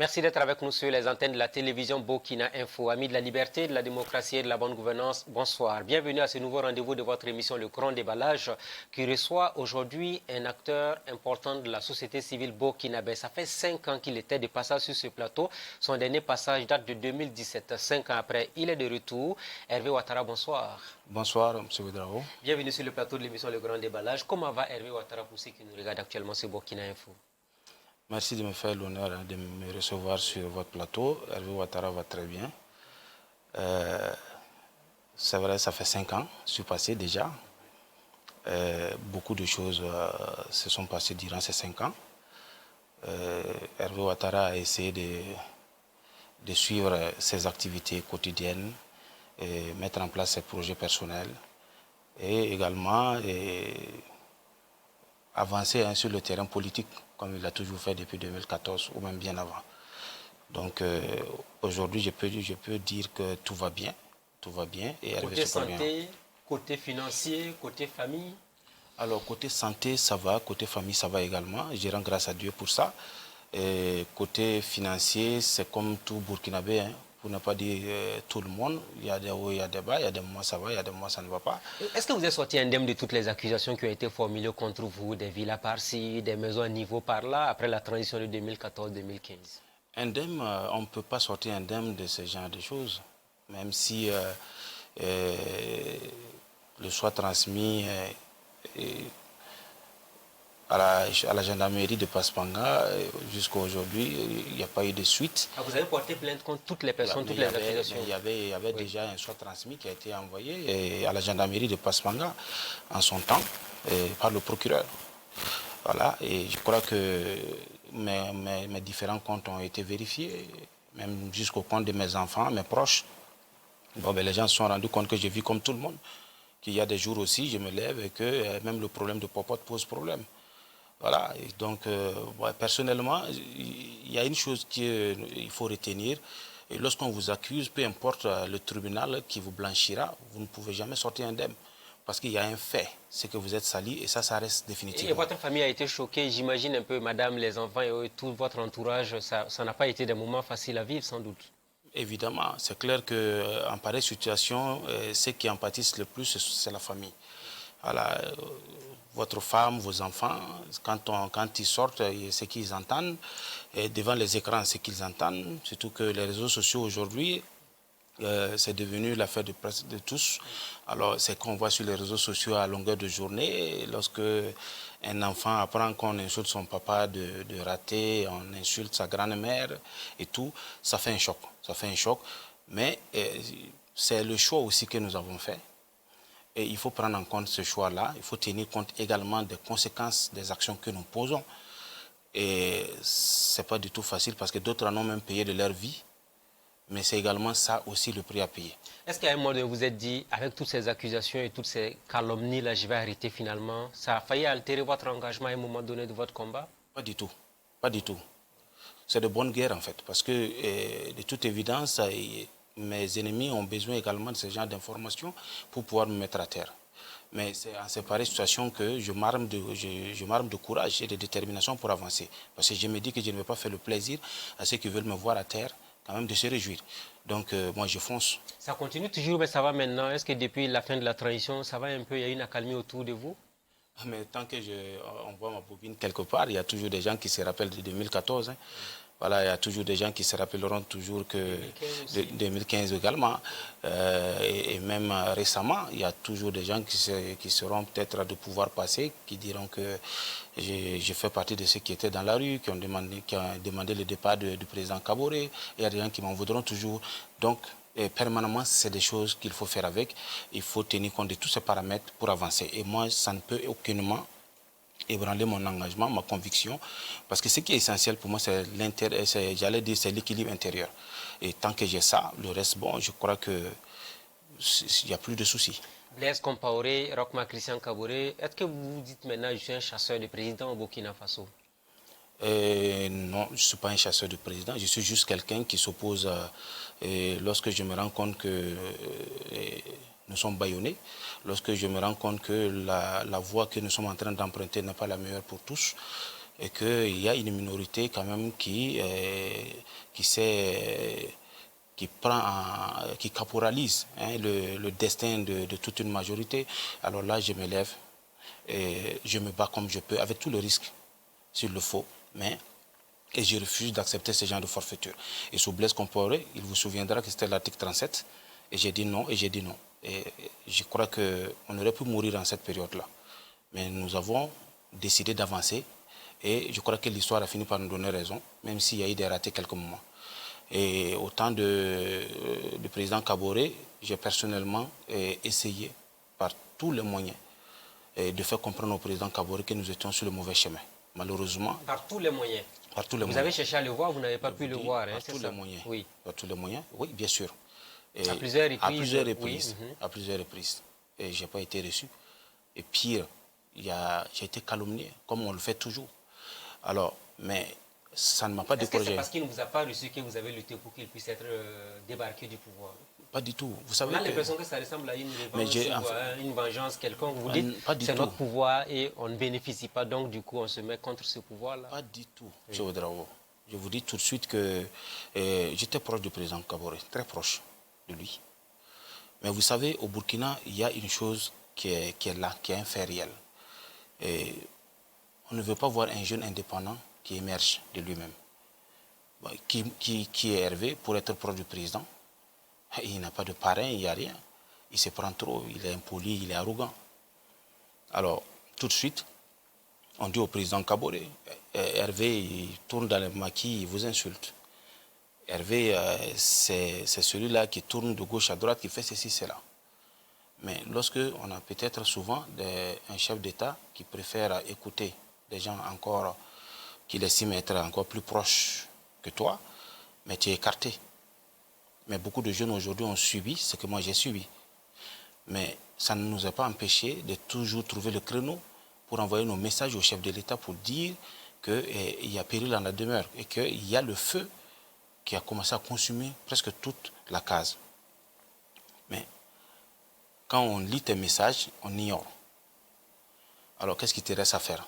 Merci d'être avec nous sur les antennes de la télévision Burkina Info. Amis de la liberté, de la démocratie et de la bonne gouvernance, bonsoir. Bienvenue à ce nouveau rendez-vous de votre émission Le Grand Déballage qui reçoit aujourd'hui un acteur important de la société civile burkinabé. Ça fait 5 ans qu'il était de passage sur ce plateau. Son dernier passage date de 2017. 5 ans après, il est de retour. Hervé Ouattara, bonsoir. Bonsoir, M. Ouedraogo. Bienvenue sur le plateau de l'émission Le Grand Déballage. Comment va Hervé Ouattara pour ceux qui nous regardent actuellement sur Burkina Info? Merci de me faire l'honneur de me recevoir sur votre plateau. Hervé Ouattara va très bien. C'est vrai, ça fait 5 ans, je suis passé déjà. Beaucoup de choses se sont passées durant ces 5 ans. Hervé Ouattara a essayé de suivre ses activités quotidiennes, et mettre en place ses projets personnels et également avancer sur le terrain politique comme il l'a toujours fait depuis 2014 ou même bien avant. Donc aujourd'hui, je peux dire que tout va bien. Tout va bien. Et côté santé, côté financier, côté famille? Alors côté santé, ça va. Côté famille, ça va également. Je rends grâce à Dieu pour ça. Et côté financier, c'est comme tout Burkinabé, hein, pour ne pas dire tout le monde. Il y a des hauts, il y a des bas, il y a des moments ça va, il y a des moments ça ne va pas. Est-ce que vous êtes sorti indemne de toutes les accusations qui ont été formulées contre vous, des villas par-ci, des maisons à niveau par-là, après la transition de 2014-2015? Indemne, on ne peut pas sortir indemne de ce genre de choses, même si le soit transmis à la gendarmerie de Paspanga. Jusqu'à aujourd'hui, il n'y a pas eu de suite. Ah, vous avez porté plainte contre toutes les personnes, toutes les accusations? Il y avait déjà un soit transmis qui a été envoyé à la gendarmerie de Paspanga en son temps par le procureur. Voilà, et je crois que mes différents comptes ont été vérifiés, même jusqu'au compte de mes enfants, mes proches. Bon, ben, les gens se sont rendus compte que j'ai vu comme tout le monde, qu'il y a des jours aussi, je me lève et que même le problème de popote pose problème. Voilà, et donc personnellement, il y a une chose qu'il faut retenir. Et lorsqu'on vous accuse, peu importe le tribunal qui vous blanchira, vous ne pouvez jamais sortir indemne. Parce qu'il y a un fait, c'est que vous êtes sali et ça reste définitivement. Et votre famille a été choquée, j'imagine un peu, madame, les enfants et tout votre entourage, ça n'a pas été des moments faciles à vivre sans doute. Évidemment, c'est clair qu'en pareille situation, ceux qui en pâtissent le plus, c'est la famille. Voilà, votre femme, vos enfants, quand ils sortent, ce qu'ils entendent, et devant les écrans, ce qu'ils entendent, surtout que les réseaux sociaux aujourd'hui, c'est devenu l'affaire de presse de tous. Alors, c'est qu'on voit sur les réseaux sociaux à longueur de journée, lorsque un enfant apprend qu'on insulte son papa de rater, on insulte sa grand-mère et tout, ça fait un choc. Ça fait un choc, mais c'est le choix aussi que nous avons fait. Et il faut prendre en compte ce choix-là. Il faut tenir compte également des conséquences des actions que nous posons. Et ce n'est pas du tout facile parce que d'autres en ont même payé de leur vie. Mais c'est également ça aussi le prix à payer. Est-ce qu'à un moment donné, vous vous êtes dit, avec toutes ces accusations et toutes ces calomnies-là, je vais arrêter finalement? Ça a failli altérer votre engagement à un moment donné de votre combat? Pas du tout. Pas du tout. C'est de bonne guerre en fait. Parce que de toute évidence, mes ennemis ont besoin également de ce genre d'informations pour pouvoir me mettre à terre. Mais c'est en cette pareille situation que je m'arme de courage et de détermination pour avancer. Parce que je me dis que je ne vais pas faire le plaisir à ceux qui veulent me voir à terre, quand même de se réjouir. Donc moi je fonce. Ça continue toujours, mais ça va maintenant. Est-ce que depuis la fin de la transition, ça va un peu, il y a une accalmie autour de vous? Mais tant que on voit ma bobine quelque part, il y a toujours des gens qui se rappellent de 2014. Hein. Voilà, il y a toujours des gens qui se rappelleront toujours que 2015 également. Et même récemment, il y a toujours des gens qui seront peut-être de pouvoir passer, qui diront que je fais partie de ceux qui étaient dans la rue, qui ont demandé le départ du président Kaboré. Il y a des gens qui m'en voudront toujours. Donc, permanemment, c'est des choses qu'il faut faire avec. Il faut tenir compte de tous ces paramètres pour avancer. Et moi, ça ne peut aucunement ébranler mon engagement, ma conviction, parce que ce qui est essentiel pour moi, c'est l'équilibre intérieur. Et tant que j'ai ça, le reste, bon, je crois qu'il n'y a plus de soucis. Blaise Compaoré, Rochma Christian Kaboré, est-ce que vous vous dites maintenant, je suis un chasseur de président au Burkina Faso? Non, je ne suis pas un chasseur de président, je suis juste quelqu'un qui s'oppose lorsque je me rends compte que nous sommes bâillonnés, lorsque je me rends compte que la voie que nous sommes en train d'emprunter n'est pas la meilleure pour tous, et qu'il y a une minorité quand même qui caporalise le destin de toute une majorité. Alors là, je me lève et je me bats comme je peux, avec tout le risque, s'il le faut, et je refuse d'accepter ce genre de forfaiture. Et sous Blaise Compaoré, il vous souviendra que c'était l'article 37, et j'ai dit non, et j'ai dit non. Et je crois qu'on aurait pu mourir en cette période-là. Mais nous avons décidé d'avancer, et je crois que l'histoire a fini par nous donner raison, même s'il y a eu des ratés quelques moments. Et au temps du président Kaboré, j'ai personnellement essayé par tous les moyens de faire comprendre au président Kaboré que nous étions sur le mauvais chemin. Malheureusement... Par tous les moyens. Par tous les vous moyens. avez cherché à le voir, vous n'avez pas pu le voir. Par tous les moyens. Oui. Par tous les moyens, oui, bien sûr. Et à plusieurs reprises. À plusieurs reprises. Oui. À plusieurs reprises. Et je n'ai pas été reçu. Et pire, j'ai été calomnié, comme on le fait toujours. Alors, mais ça ne m'a pas découragé. Est-ce que c'est parce qu'il ne vous a pas reçu que vous avez lutté pour qu'il puisse être débarqué du pouvoir? Pas du tout. Vous savez, on a l'impression que ça ressemble à une revanche ou une vengeance quelconque. Vous dites c'est notre pouvoir et on ne bénéficie pas, donc du coup on se met contre ce pouvoir-là. Pas du tout, oui. Je vous dis tout de suite que j'étais proche du président Kaboré, très proche de lui. Mais vous savez, au Burkina, il y a une chose qui est là, qui est un fait réel. Et on ne veut pas voir un jeune indépendant qui émerge de lui-même. Qui est Hervé pour être proche du président. Il n'a pas de parrain, il n'y a rien. Il se prend trop, il est impoli, il est arrogant. Alors, tout de suite, on dit au président Kaboré, Hervé, il tourne dans le maquis, il vous insulte. Hervé, c'est celui-là qui tourne de gauche à droite, qui fait ceci, cela. Mais lorsque on a peut-être souvent un chef d'État qui préfère écouter des gens encore, qu'il estime être encore plus proches que toi, mais tu es écarté. Mais beaucoup de jeunes aujourd'hui ont subi ce que moi j'ai subi. Mais ça ne nous a pas empêché de toujours trouver le créneau pour envoyer nos messages au chef de l'État pour dire qu'il y a péril dans la demeure et qu'il y a le feu qui a commencé à consumer presque toute la case. Mais quand on lit tes messages, on ignore. Alors qu'est-ce qui te reste à faire?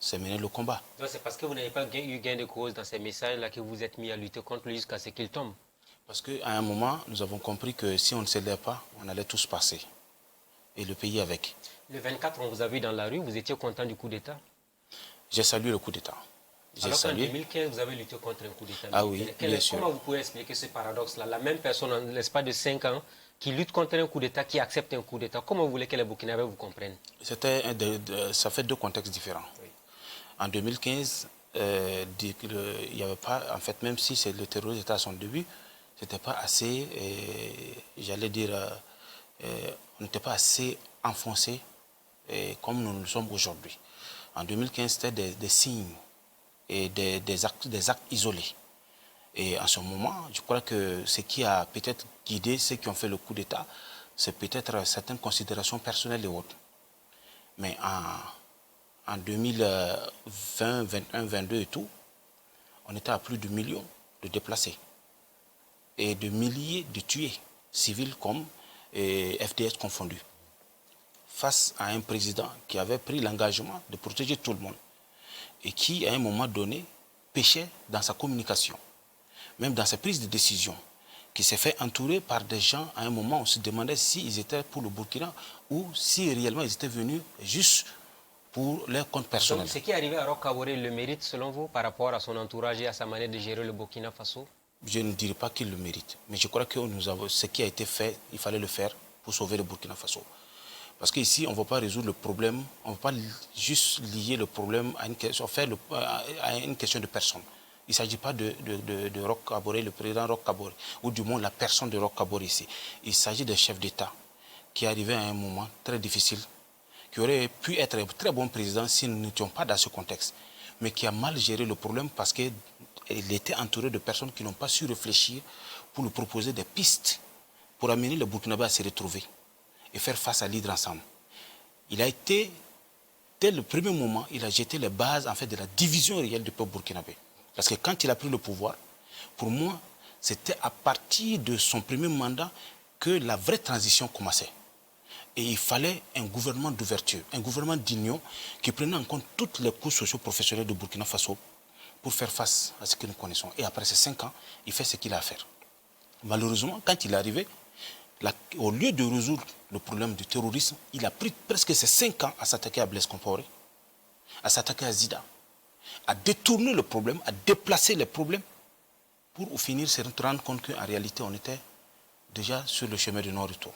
C'est mener le combat. Donc c'est parce que vous n'avez pas eu gain de cause dans ces messages-là que vous vous êtes mis à lutter contre lui jusqu'à ce qu'il tombe. Parce qu'à un moment, nous avons compris que si on ne s'élève pas, on allait tous passer. Et le pays avec. Le 24, on vous a vu dans la rue, vous étiez content du coup d'État? J'ai salué le coup d'État. Alors qu'en 2015, vous avez lutté contre un coup d'État. Ah oui, bien sûr. Comment vous pouvez expliquer ce paradoxe-là? La même personne, en l'espace de 5 ans, qui lutte contre un coup d'État, qui accepte un coup d'État. Comment vous voulez que les Burkinabés vous comprennent? Ça fait deux contextes différents. Oui. En 2015, il n'y avait pas, en fait, même si le terrorisme était à son début, c'était pas assez, j'allais dire, on n'était pas assez enfoncé comme nous le sommes aujourd'hui. En 2015, c'était des signes et des actes isolés. Et en ce moment, je crois que ce qui a peut-être guidé ceux qui ont fait le coup d'État, c'est peut-être certaines considérations personnelles et autres. Mais en 2020, 2021, 2022 et tout, on était à plus de millions de déplacés et de milliers de tués, civils comme FDS confondus, face à un président qui avait pris l'engagement de protéger tout le monde et qui, à un moment donné, péchait dans sa communication, même dans sa prise de décision, qui s'est fait entourer par des gens, à un moment, on se demandait s'ils étaient pour le Burkina ou si réellement ils étaient venus juste pour leur compte personnel. Donc, ce qui est arrivé à Roch Kaboré le mérite, selon vous, par rapport à son entourage et à sa manière de gérer le Burkina Faso? Je ne dirais pas qu'il le mérite, mais je crois que ce qui a été fait, il fallait le faire pour sauver le Burkina Faso. Parce qu'ici, on ne va pas résoudre le problème, on ne va pas juste lier le problème à une question de personne. Il ne s'agit pas de Roch Kaboré, le président Roch Kaboré, ou du moins la personne de Roch Kaboré ici. Il s'agit d'un chef d'État qui est arrivé à un moment très difficile, qui aurait pu être un très bon président si nous n'étions pas dans ce contexte, mais qui a mal géré le problème parce qu'il était entouré de personnes qui n'ont pas su réfléchir pour lui proposer des pistes pour amener le Burkinabé à se retrouver et faire face à l'hydre ensemble. Il a été, dès le premier moment, il a jeté les bases en fait, de la division réelle du peuple burkinabé. Parce que quand il a pris le pouvoir, pour moi, c'était à partir de son premier mandat que la vraie transition commençait. Et il fallait un gouvernement d'ouverture, un gouvernement d'union qui prenait en compte toutes les couches socio-professionnelles de Burkina Faso pour faire face à ce que nous connaissons. Et après ces 5 ans, il fait ce qu'il a à faire. Malheureusement, quand il est arrivé, au lieu de résoudre le problème du terrorisme, il a pris presque ces 5 ans à s'attaquer à Blaise Compaoré, à s'attaquer à Zida, à détourner le problème, à déplacer les problèmes, pour au finir se rendre compte qu'en réalité, on était déjà sur le chemin du non-retour.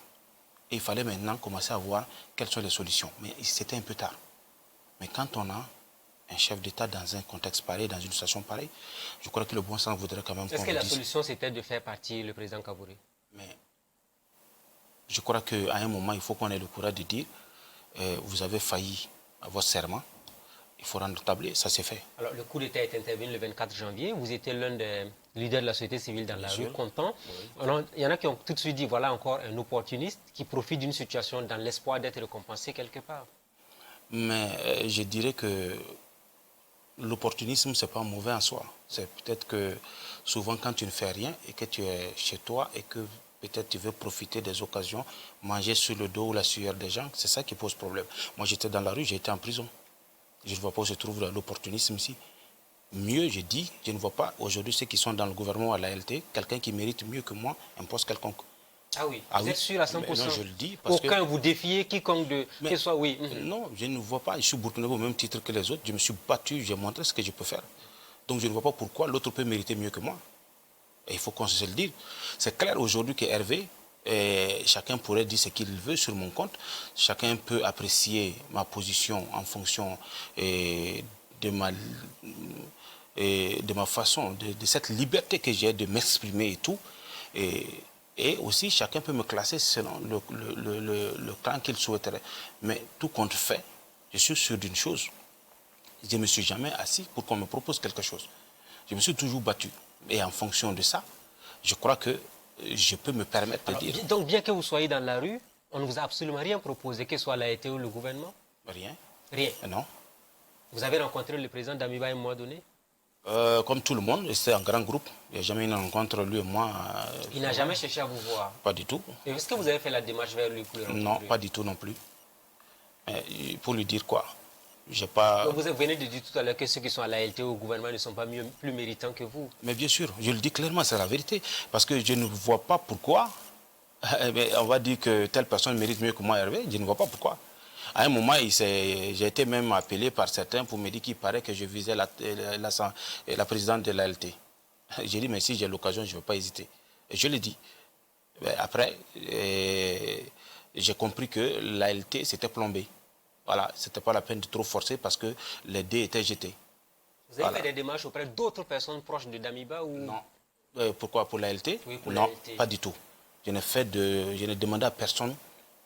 Et il fallait maintenant commencer à voir quelles sont les solutions. Mais c'était un peu tard. Mais quand on a un chef d'État dans un contexte pareil, dans une situation pareille, je crois que le bon sens voudrait quand même qu'on le dise. Est-ce que la solution, c'était de faire partir le président Kaboré? Mais je crois qu'à un moment, il faut qu'on ait le courage de dire vous avez failli à votre serment, il faut rendre tablé, ça s'est fait. Alors, le coup d'État est intervenu le 24 janvier. Vous étiez l'un des leaders de la société civile dans la rue, content. Oui. Alors, il y en a qui ont tout de suite dit, voilà encore un opportuniste qui profite d'une situation dans l'espoir d'être récompensé quelque part. Mais je dirais que l'opportunisme, ce n'est pas mauvais en soi. C'est peut-être que souvent quand tu ne fais rien et que tu es chez toi et que peut-être tu veux profiter des occasions, manger sur le dos ou la sueur des gens, c'est ça qui pose problème. Moi, j'étais dans la rue, j'ai été en prison. Je ne vois pas où se trouve l'opportunisme ici. Mieux, je dis, je ne vois pas aujourd'hui ceux qui sont dans le gouvernement à l'ALT, quelqu'un qui mérite mieux que moi un poste quelconque. Ah oui, vous êtes sûr à 100%? Non, je le dis parce aucun vous défiez, quiconque que soit, oui. Non, je ne vois pas, je suis burkinabé au même titre que les autres, je me suis battu, j'ai montré ce que je peux faire. Donc je ne vois pas pourquoi l'autre peut mériter mieux que moi. Et il faut qu'on se le dise. C'est clair aujourd'hui que Hervé, chacun pourrait dire ce qu'il veut sur mon compte. Chacun peut apprécier ma position en fonction de ma façon, de cette liberté que j'ai de m'exprimer et tout. Et aussi, chacun peut me classer selon le clan qu'il souhaiterait. Mais tout compte fait, je suis sûr d'une chose. Je ne me suis jamais assis pour qu'on me propose quelque chose. Je me suis toujours battu. Et en fonction de ça, je crois que je peux me permettre de dire... Donc, bien que vous soyez dans la rue, on ne vous a absolument rien proposé, que ce soit l'AET ou le gouvernement? Rien. Rien? Non. Vous avez rencontré le président Damiba à un moment donné? Comme tout le monde, c'était un grand groupe. Il n'y a jamais eu une rencontre, lui et moi. Il n'a jamais cherché à vous voir? Pas du tout. Est-ce que vous avez fait la démarche vers lui pour le rencontrer? Non, pas du tout non plus. Pour lui dire quoi? Pas... Donc vous venez de dire tout à l'heure que ceux qui sont à l'ALT ou au gouvernement ne sont pas plus méritants que vous. Mais bien sûr, je le dis clairement, c'est la vérité. Parce que je ne vois pas pourquoi on va dire que telle personne mérite mieux que moi, Hervé. Je ne vois pas pourquoi. À un moment, j'ai été même appelé par certains pour me dire qu'il paraît que je visais la présidente de l'ALT. J'ai dit, mais si j'ai l'occasion, je ne vais pas hésiter. Et je l'ai dit. Après, j'ai compris que l'ALT s'était plombé. Voilà, ce n'était pas la peine de trop forcer parce que les dés étaient jetés. Vous avez fait des démarches auprès d'autres personnes proches de Damiba ou... Non. Pourquoi? Pour l'ALT? Oui, pour non, l'ALT. Pas du tout. Je n'ai demandé à personne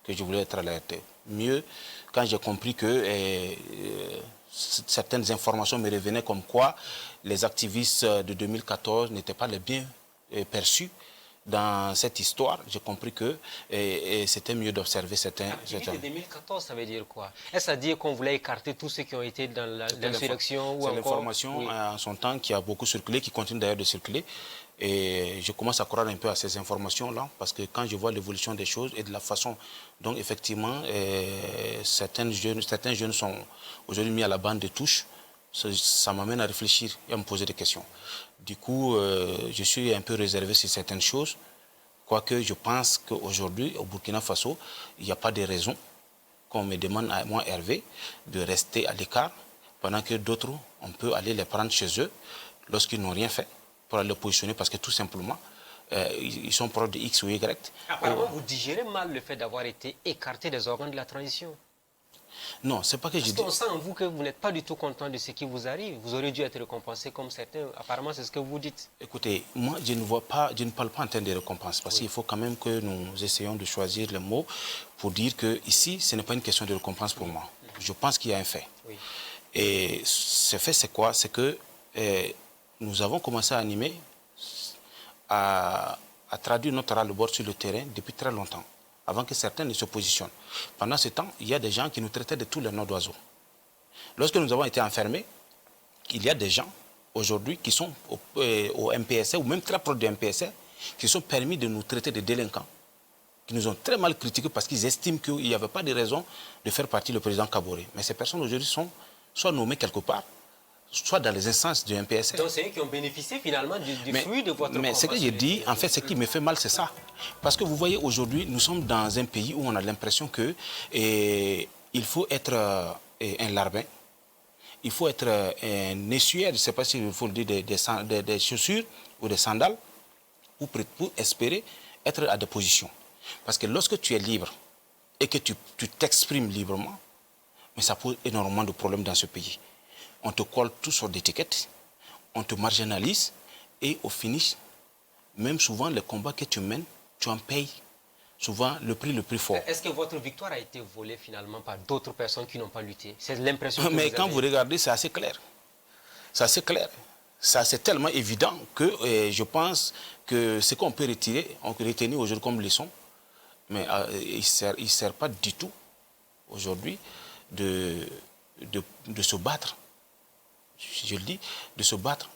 que je voulais être à l'ALT. Mieux, quand j'ai compris que certaines informations me revenaient comme quoi les activistes de 2014 n'étaient pas les bien perçus dans cette histoire, j'ai compris que c'était mieux d'observer certains... Activiste de 2014, ça veut dire quoi? Est-ce à dire qu'on voulait écarter tous ceux qui ont été dans l'insurrection? C'est l'information en son temps qui a beaucoup circulé, qui continue d'ailleurs de circuler. Et je commence à croire un peu à ces informations-là, parce que quand je vois l'évolution des choses et de la façon dont effectivement certains jeunes sont aujourd'hui mis à la bande de touche, ça m'amène à réfléchir et à me poser des questions. Du coup, je suis un peu réservé sur certaines choses, quoique je pense qu'aujourd'hui, au Burkina Faso, il n'y a pas de raison qu'on me demande à moi, Hervé, de rester à l'écart, pendant que d'autres, on peut aller les prendre chez eux lorsqu'ils n'ont rien fait, pour aller les positionner, parce que tout simplement, ils sont proches de X ou Y. Apparemment, vous digérez mal le fait d'avoir été écarté des organes de la transition. Non, c'est pas que je dis... Parce qu'on sent en vous que vous n'êtes pas du tout content de ce qui vous arrive. Vous auriez dû être récompensé comme certains. Apparemment, c'est ce que vous dites. Écoutez, moi, je ne parle pas en termes de récompense, parce qu'il faut quand même que nous essayons de choisir les mots pour dire que ici, ce n'est pas une question de récompense pour moi. Je pense qu'il y a un fait. Oui. Et ce fait, c'est quoi? C'est que nous avons commencé à animer, à traduire notre ras-le-bol sur le terrain depuis très longtemps, avant que certains ne se positionnent. Pendant ce temps, il y a des gens qui nous traitaient de tous les noms d'oiseaux. Lorsque nous avons été enfermés, il y a des gens aujourd'hui qui sont au MPSA ou même très proches du MPSA qui sont permis de nous traiter de délinquants. qui nous ont très mal critiqués parce qu'ils estiment qu'il n'y avait pas de raison de faire partie du président Kaboré. Mais ces personnes aujourd'hui sont soit nommées quelque part, soit dans les instances du MPSR. Donc c'est eux qui ont bénéficié finalement du fruit de votre Mais ce que j'ai dit, en fait, ce qui me fait mal, c'est ça. Parce que vous voyez, aujourd'hui, nous sommes dans un pays où on a l'impression que il faut être un larbin, il faut être un essuyer, je ne sais pas s'il faut le dire, des chaussures ou des sandales, pour espérer être à des positions. Parce que lorsque tu es libre et que tu t'exprimes librement, mais ça pose énormément de problèmes dans ce pays. On te colle tout sur d'étiquettes, on te marginalise et au finish, même souvent les combats que tu mènes, tu en payes souvent le prix le plus fort. Est-ce que votre victoire a été volée finalement par d'autres personnes qui n'ont pas lutté? C'est l'impression que Mais vous quand avez. vous regardez, c'est assez clair. C'est assez clair. Ça, c'est tellement évident que je pense que ce qu'on peut retirer, on peut retenir aujourd'hui comme leçon, mais il ne sert pas du tout aujourd'hui de se battre. Je le dis, de se battre.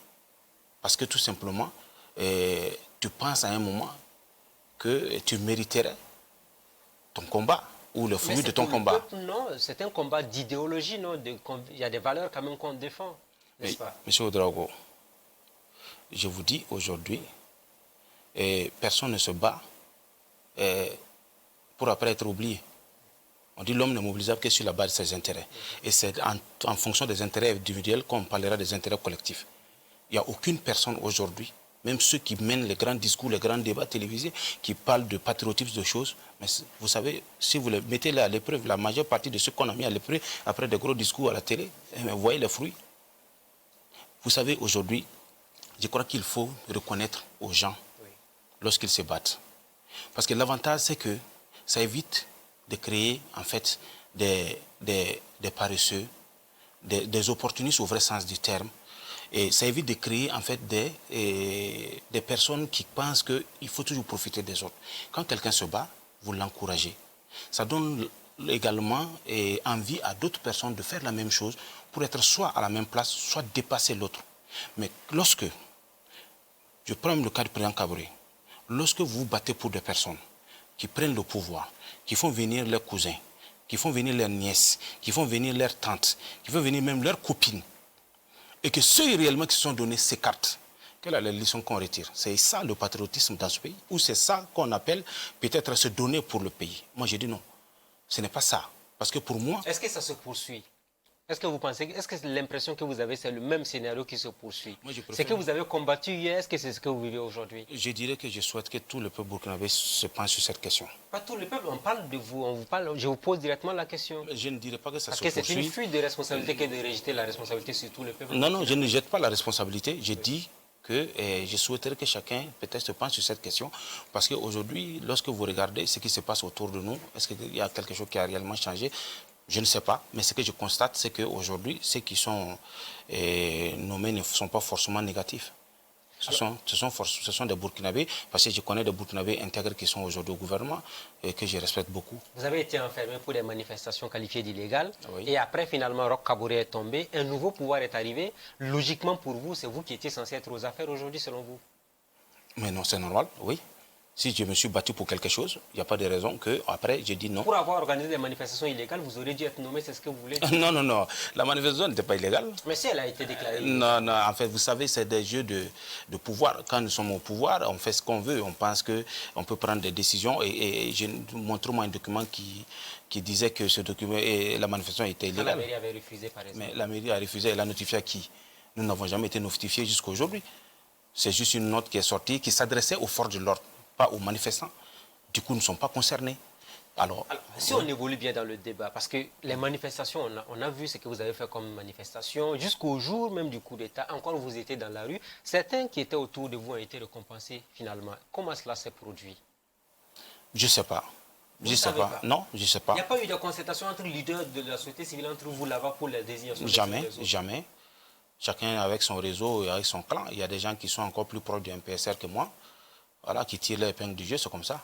Parce que tout simplement, tu penses à un moment que tu mériterais ton combat ou le fruit de ton combat. Non, c'est un combat d'idéologie, non? Il y a des valeurs quand même qu'on défend, n'est-ce pas? Monsieur Ouedraogo, je vous dis aujourd'hui, personne ne se bat pour après être oublié. On dit l'homme n'est mobilisable que sur la base de ses intérêts. Et c'est en fonction des intérêts individuels qu'on parlera des intérêts collectifs. Il n'y a aucune personne aujourd'hui, même ceux qui mènent les grands discours, les grands débats télévisés, qui parlent de patriotisme, de choses. Mais vous savez, si vous les mettez là à l'épreuve, la majeure partie de ceux qu'on a mis à l'épreuve, après des gros discours à la télé, vous voyez les fruits. Vous savez, aujourd'hui, je crois qu'il faut reconnaître aux gens lorsqu'ils se battent. Parce que l'avantage, c'est que ça évite de créer, en fait, des paresseux, des opportunistes au vrai sens du terme. Et ça évite de créer, en fait, des personnes qui pensent qu'il faut toujours profiter des autres. Quand quelqu'un se bat, vous l'encouragez. Ça donne également envie à d'autres personnes de faire la même chose pour être soit à la même place, soit dépasser l'autre. Mais lorsque, je prends le cas du président Kaboré, lorsque vous vous battez pour des personnes qui prennent le pouvoir, qui font venir leurs cousins, qui font venir leurs nièces, qui font venir leurs tantes, qui font venir même leurs copines, et que ceux réellement qui se sont donnés s'écartent, quelle est la leçon qu'on retire? C'est ça le patriotisme dans ce pays? Ou c'est ça qu'on appelle peut-être se donner pour le pays? Moi je dis non, ce n'est pas ça. Parce que pour moi... Est-ce que ça se poursuit? Est-ce que vous pensez, est-ce que l'impression que vous avez, c'est le même scénario qui se poursuit? C'est que vous avez combattu hier, est-ce que c'est ce que vous vivez aujourd'hui? Je dirais que je souhaite que tout le peuple burkinabé se penche sur cette question. Pas tout le peuple, on parle de vous, on vous parle, je vous pose directement la question. Je ne dirais pas que ça se poursuit. Parce poursuit. que c'est une fuite de responsabilité que de rejeter la responsabilité sur tout le peuple. Non, non, je ne jette pas la responsabilité. Je dis que je souhaiterais que chacun peut-être se penche sur cette question. Parce qu'aujourd'hui, lorsque vous regardez ce qui se passe autour de nous, est-ce qu'il y a quelque chose qui a réellement changé? Je ne sais pas, mais ce que je constate, c'est qu'aujourd'hui, ceux qui sont nommés ne sont pas forcément négatifs. Ce sont des Burkinabés, parce que je connais des Burkinabés intègres qui sont aujourd'hui au gouvernement et que je respecte beaucoup. Vous avez été enfermé pour des manifestations qualifiées d'illégales. Oui. Et après, finalement, Roch Kaboré est tombé. Un nouveau pouvoir est arrivé. Logiquement, pour vous, c'est vous qui étiez censé être aux affaires aujourd'hui, selon vous? Mais non, c'est normal, oui. Si je me suis battu pour quelque chose, il n'y a pas de raison qu'après, je dis non. Pour avoir organisé des manifestations illégales, vous auriez dû être nommé, c'est ce que vous voulez dire? Non, non, non. La manifestation n'était pas illégale. Mais si elle a été déclarée Non, non. En fait, vous savez, c'est des jeux de pouvoir. Quand nous sommes au pouvoir, on fait ce qu'on veut. On pense qu'on peut prendre des décisions. Et je montre moi un document qui disait que ce document et la manifestation était illégale. La mairie avait refusé, par exemple. Mais la mairie a refusé. Elle a notifié à qui? Nous n'avons jamais été notifiés jusqu'à aujourd'hui. C'est juste une note qui est sortie, qui s'adressait aux forces de l'ordre, pas aux manifestants. Du coup, nous ne sommes pas concernés. Alors, si on évolue bien dans le débat, parce que les manifestations, on a vu ce que vous avez fait comme manifestation, jusqu'au jour même du coup d'État, encore vous étiez dans la rue, certains qui étaient autour de vous ont été récompensés finalement. Comment cela s'est produit? Je ne sais pas. Je ne sais pas. Non, je ne sais pas. Il n'y a pas eu de concertation entre leaders de la société civile, entre vous là-bas pour les désignations? Jamais, jamais. Chacun avec son réseau et avec son clan. Il y a des gens qui sont encore plus proches du MPSR que moi, voilà, qui tirent l'épingle du jeu, c'est comme ça.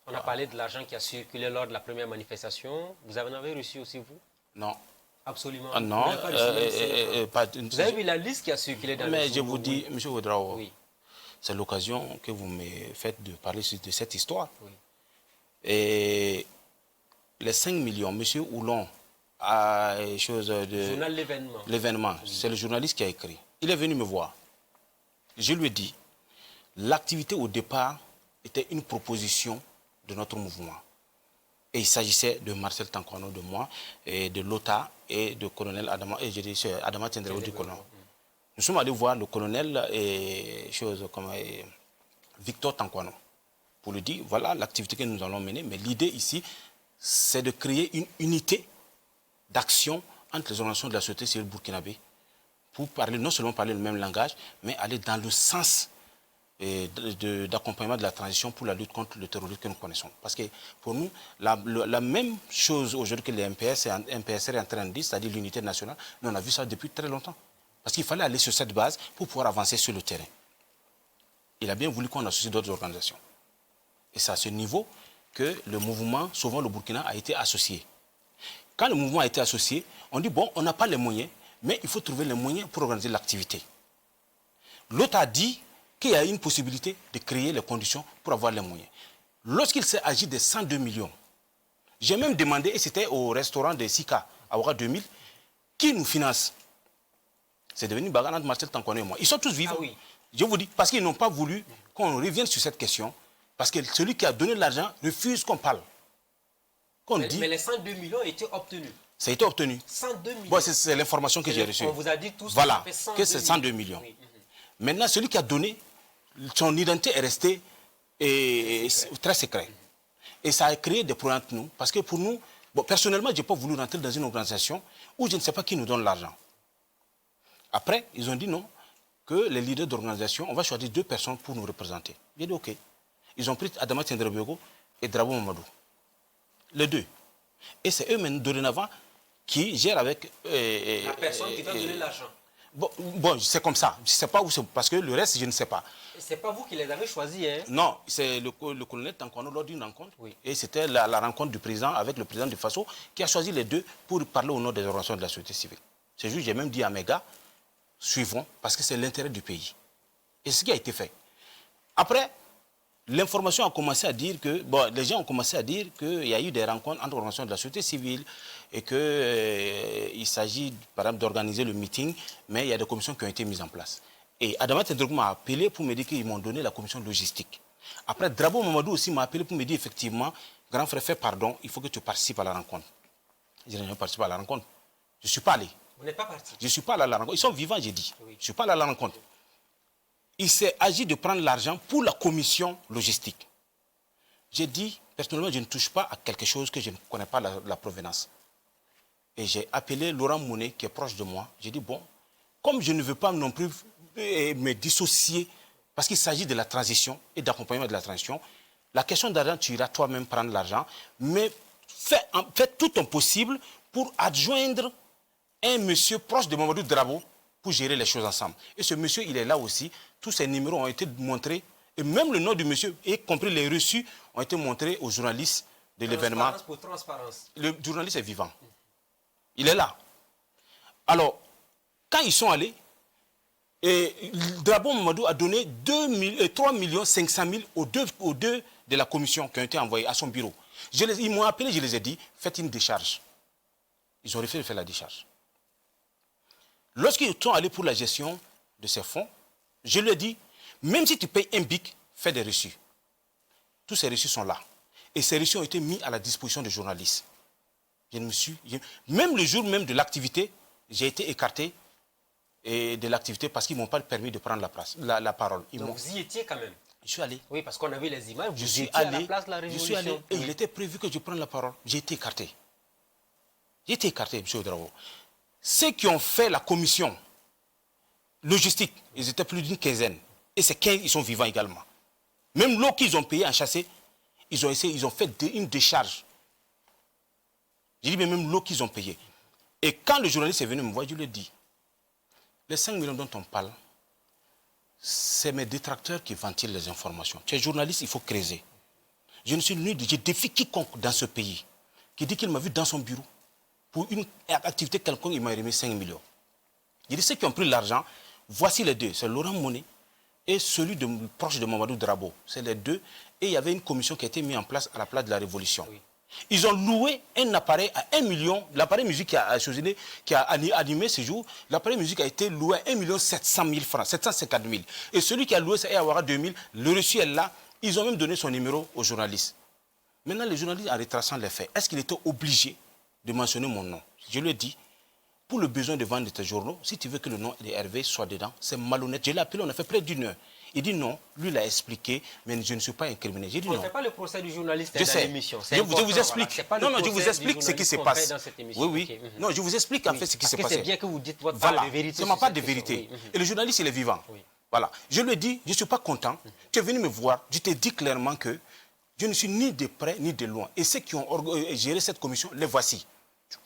On a parlé de l'argent qui a circulé lors de la première manifestation. Vous en avez reçu aussi, vous? Non. Absolument. Non. Vous avez vu la liste qui a circulé dans mais les je vous dis, M. Ouedraogo, oui. C'est l'occasion que vous me faites de parler de cette histoire. Oui. Et les 5 millions, M. Oulon a chose de... Journal L'événement. L'événement, c'est le journaliste qui a écrit. Il est venu me voir. Je lui ai dit, l'activité au départ était une proposition de notre mouvement. Et il s'agissait de Marcel Tankwano, de moi, et de Lota, et de colonel Adama, et je dis, Adama Tendreo du colonel. Nous sommes allés voir le colonel et Victor Tankwano pour lui dire, voilà l'activité que nous allons mener, mais l'idée ici, c'est de créer une unité d'action entre les organisations de la société civile burkinabé pour parler, non seulement parler le même langage, mais aller dans le sens d'accompagnement de la transition pour la lutte contre le terrorisme que nous connaissons. Parce que pour nous, la même chose aujourd'hui que les MPSR est en train de dire, c'est-à-dire l'unité nationale, nous on a vu ça depuis très longtemps. Parce qu'il fallait aller sur cette base pour pouvoir avancer sur le terrain. Il a bien voulu qu'on associe d'autres organisations. Et c'est à ce niveau que le mouvement, souvent le Burkina, a été associé. Quand le mouvement a été associé, on dit, bon, on n'a pas les moyens, mais il faut trouver les moyens pour organiser l'activité. L'autre a dit qu'il y a une possibilité de créer les conditions pour avoir les moyens. Lorsqu'il s'est agi des 102 millions, j'ai même demandé, et c'était au restaurant de Sika, à Ouara 2000, qui nous finance. C'est devenu bagarre entre Marcel Tankwano et moi. Ils sont tous vivants. Ah oui. Je vous dis, parce qu'ils n'ont pas voulu qu'on revienne sur cette question, parce que celui qui a donné l'argent refuse qu'on parle. Mais les 102 millions étaient obtenus. Ça a été obtenu. 102 millions. Bon, c'est l'information que j'ai reçue. On vous a dit tous voilà, que c'est 102 millions. Oui. Maintenant, celui qui a donné, son identité est restée très secret. Et ça a créé des problèmes entre nous. Parce que pour nous, bon, personnellement, je n'ai pas voulu rentrer dans une organisation où je ne sais pas qui nous donne l'argent. Après, ils ont dit non, que les leaders d'organisation, on va choisir 2 personnes pour nous représenter. J'ai dit OK. Ils ont pris Adama Tendrebego et Drabo Mamadou. Les 2. Et c'est eux maintenant, dorénavant, qui gèrent avec... la personne qui va donner l'argent. Bon, c'est comme ça. Je ne sais pas où c'est, parce que le reste, je ne sais pas. Ce n'est pas vous qui les avez choisis, hein? Non, c'est le colonel Tankwano lors d'une rencontre. Oui. Et c'était la rencontre du président avec le président du FASO qui a choisi les 2 pour parler au nom des organisations de la société civile. C'est juste, j'ai même dit à mes gars, suivons, parce que c'est l'intérêt du pays. Et c'est ce qui a été fait. Après, l'information a commencé à dire que, bon, les gens ont commencé à dire qu'il y a eu des rencontres entre organisations de la société civile et qu'il s'agit, par exemple, d'organiser le meeting, mais il y a des commissions qui ont été mises en place. Et Adama Tendrouk m'a appelé pour me dire qu'ils m'ont donné la commission logistique. Après, Drabo Mamadou aussi m'a appelé pour me dire, effectivement, grand frère, fais pardon, il faut que tu participes à la rencontre. Je n'ai pas participé à la rencontre. Je ne suis pas allé. Vous n'êtes pas parti? Je ne suis pas allé à la rencontre. Ils sont vivants, j'ai dit. Oui. Je ne suis pas allé à la rencontre. Il s'est agi de prendre l'argent pour la commission logistique. J'ai dit, personnellement, je ne touche pas à quelque chose que je ne connais pas la provenance. Et j'ai appelé Laurent Mounet, qui est proche de moi. J'ai dit, bon, comme je ne veux pas non plus me dissocier, parce qu'il s'agit de la transition et d'accompagnement de la transition, la question d'argent, tu iras toi-même prendre l'argent, mais fais tout ton possible pour adjoindre un monsieur proche de Mamadou Drabo pour gérer les choses ensemble. Et ce monsieur, il est là aussi. Tous ses numéros ont été montrés. Et même le nom du monsieur, y compris les reçus, ont été montrés aux journalistes de l'événement. Pour transparence. Le journaliste est vivant. Il est là. Alors, quand ils sont allés, Drabo Mamadou a donné 3 500 000 aux deux de la commission qui ont été envoyés à son bureau. Ils m'ont appelé, je les ai dit, faites une décharge. Ils ont refusé de faire la décharge. Lorsqu'ils sont allés pour la gestion de ces fonds, je leur ai dit, même si tu payes un bic, fais des reçus. Tous ces reçus sont là. Et ces reçus ont été mis à la disposition des journalistes. Même le jour même de l'activité, j'ai été écarté de l'activité parce qu'ils ne m'ont pas permis de prendre la parole. Donc vous y étiez quand même? Je suis allé. Oui, parce qu'on a vu les images. Je suis allé. Je suis allé et il était prévu que je prenne la parole. J'ai été écarté. J'ai été écarté, M. Ouedraogo. Ceux qui ont fait la commission logistique, ils étaient plus d'une quinzaine. Et ces 15, ils sont vivants également. Même l'eau qu'ils ont payé en chassé, ils ont fait une décharge. J'ai dit, mais même l'eau qu'ils ont payé. Et quand le journaliste est venu me voir, je lui ai dit, les 5 millions dont on parle, c'est mes détracteurs qui ventilent les informations. Tu es journaliste, il faut creuser. Je ne suis nul, je défie quiconque dans ce pays qui dit qu'il m'a vu dans son bureau. Pour une activité quelconque, il m'a remis 5 millions. J'ai dit, ceux qui ont pris l'argent, voici les 2. C'est Laurent Mounet et celui proche de Mamadou Drabo. C'est les 2. et il y avait une commission qui a été mise en place à la place de la Révolution. Oui. Ils ont loué un appareil à 1 million, l'appareil musique qui a animé ce jour, l'appareil musique a été loué à 1 700 000 francs, 750 000. Et celui qui a loué ça est à Ouattara 2000, le reçu est là, ils ont même donné son numéro aux journalistes. Maintenant, les journalistes, en retraçant les faits, est-ce qu'il était obligé de mentionner mon nom? Je lui ai dit, pour le besoin de vendre tes journaux, si tu veux que le nom de Hervé soit dedans, c'est malhonnête. Je l'ai appelé, on a fait près d'une heure. Il dit non, lui l'a expliqué, mais je ne suis pas incriminé. J'ai dit non. On ne fait pas le procès du journaliste dans l'émission. Je vous explique. Voilà. Non, je vous explique ce qui se passe. Oui, oui. Okay. Non, je vous explique en fait ce qui se passe. C'est bien que vous dites votre part de vérité. C'est ma part de vérité. Oui. Et le journaliste, il est vivant. Oui. Voilà. Je lui ai dit, je ne suis pas content. Tu es venu me voir. Je t'ai dit clairement que je ne suis ni de près ni de loin. Et ceux qui ont géré cette commission, les voici.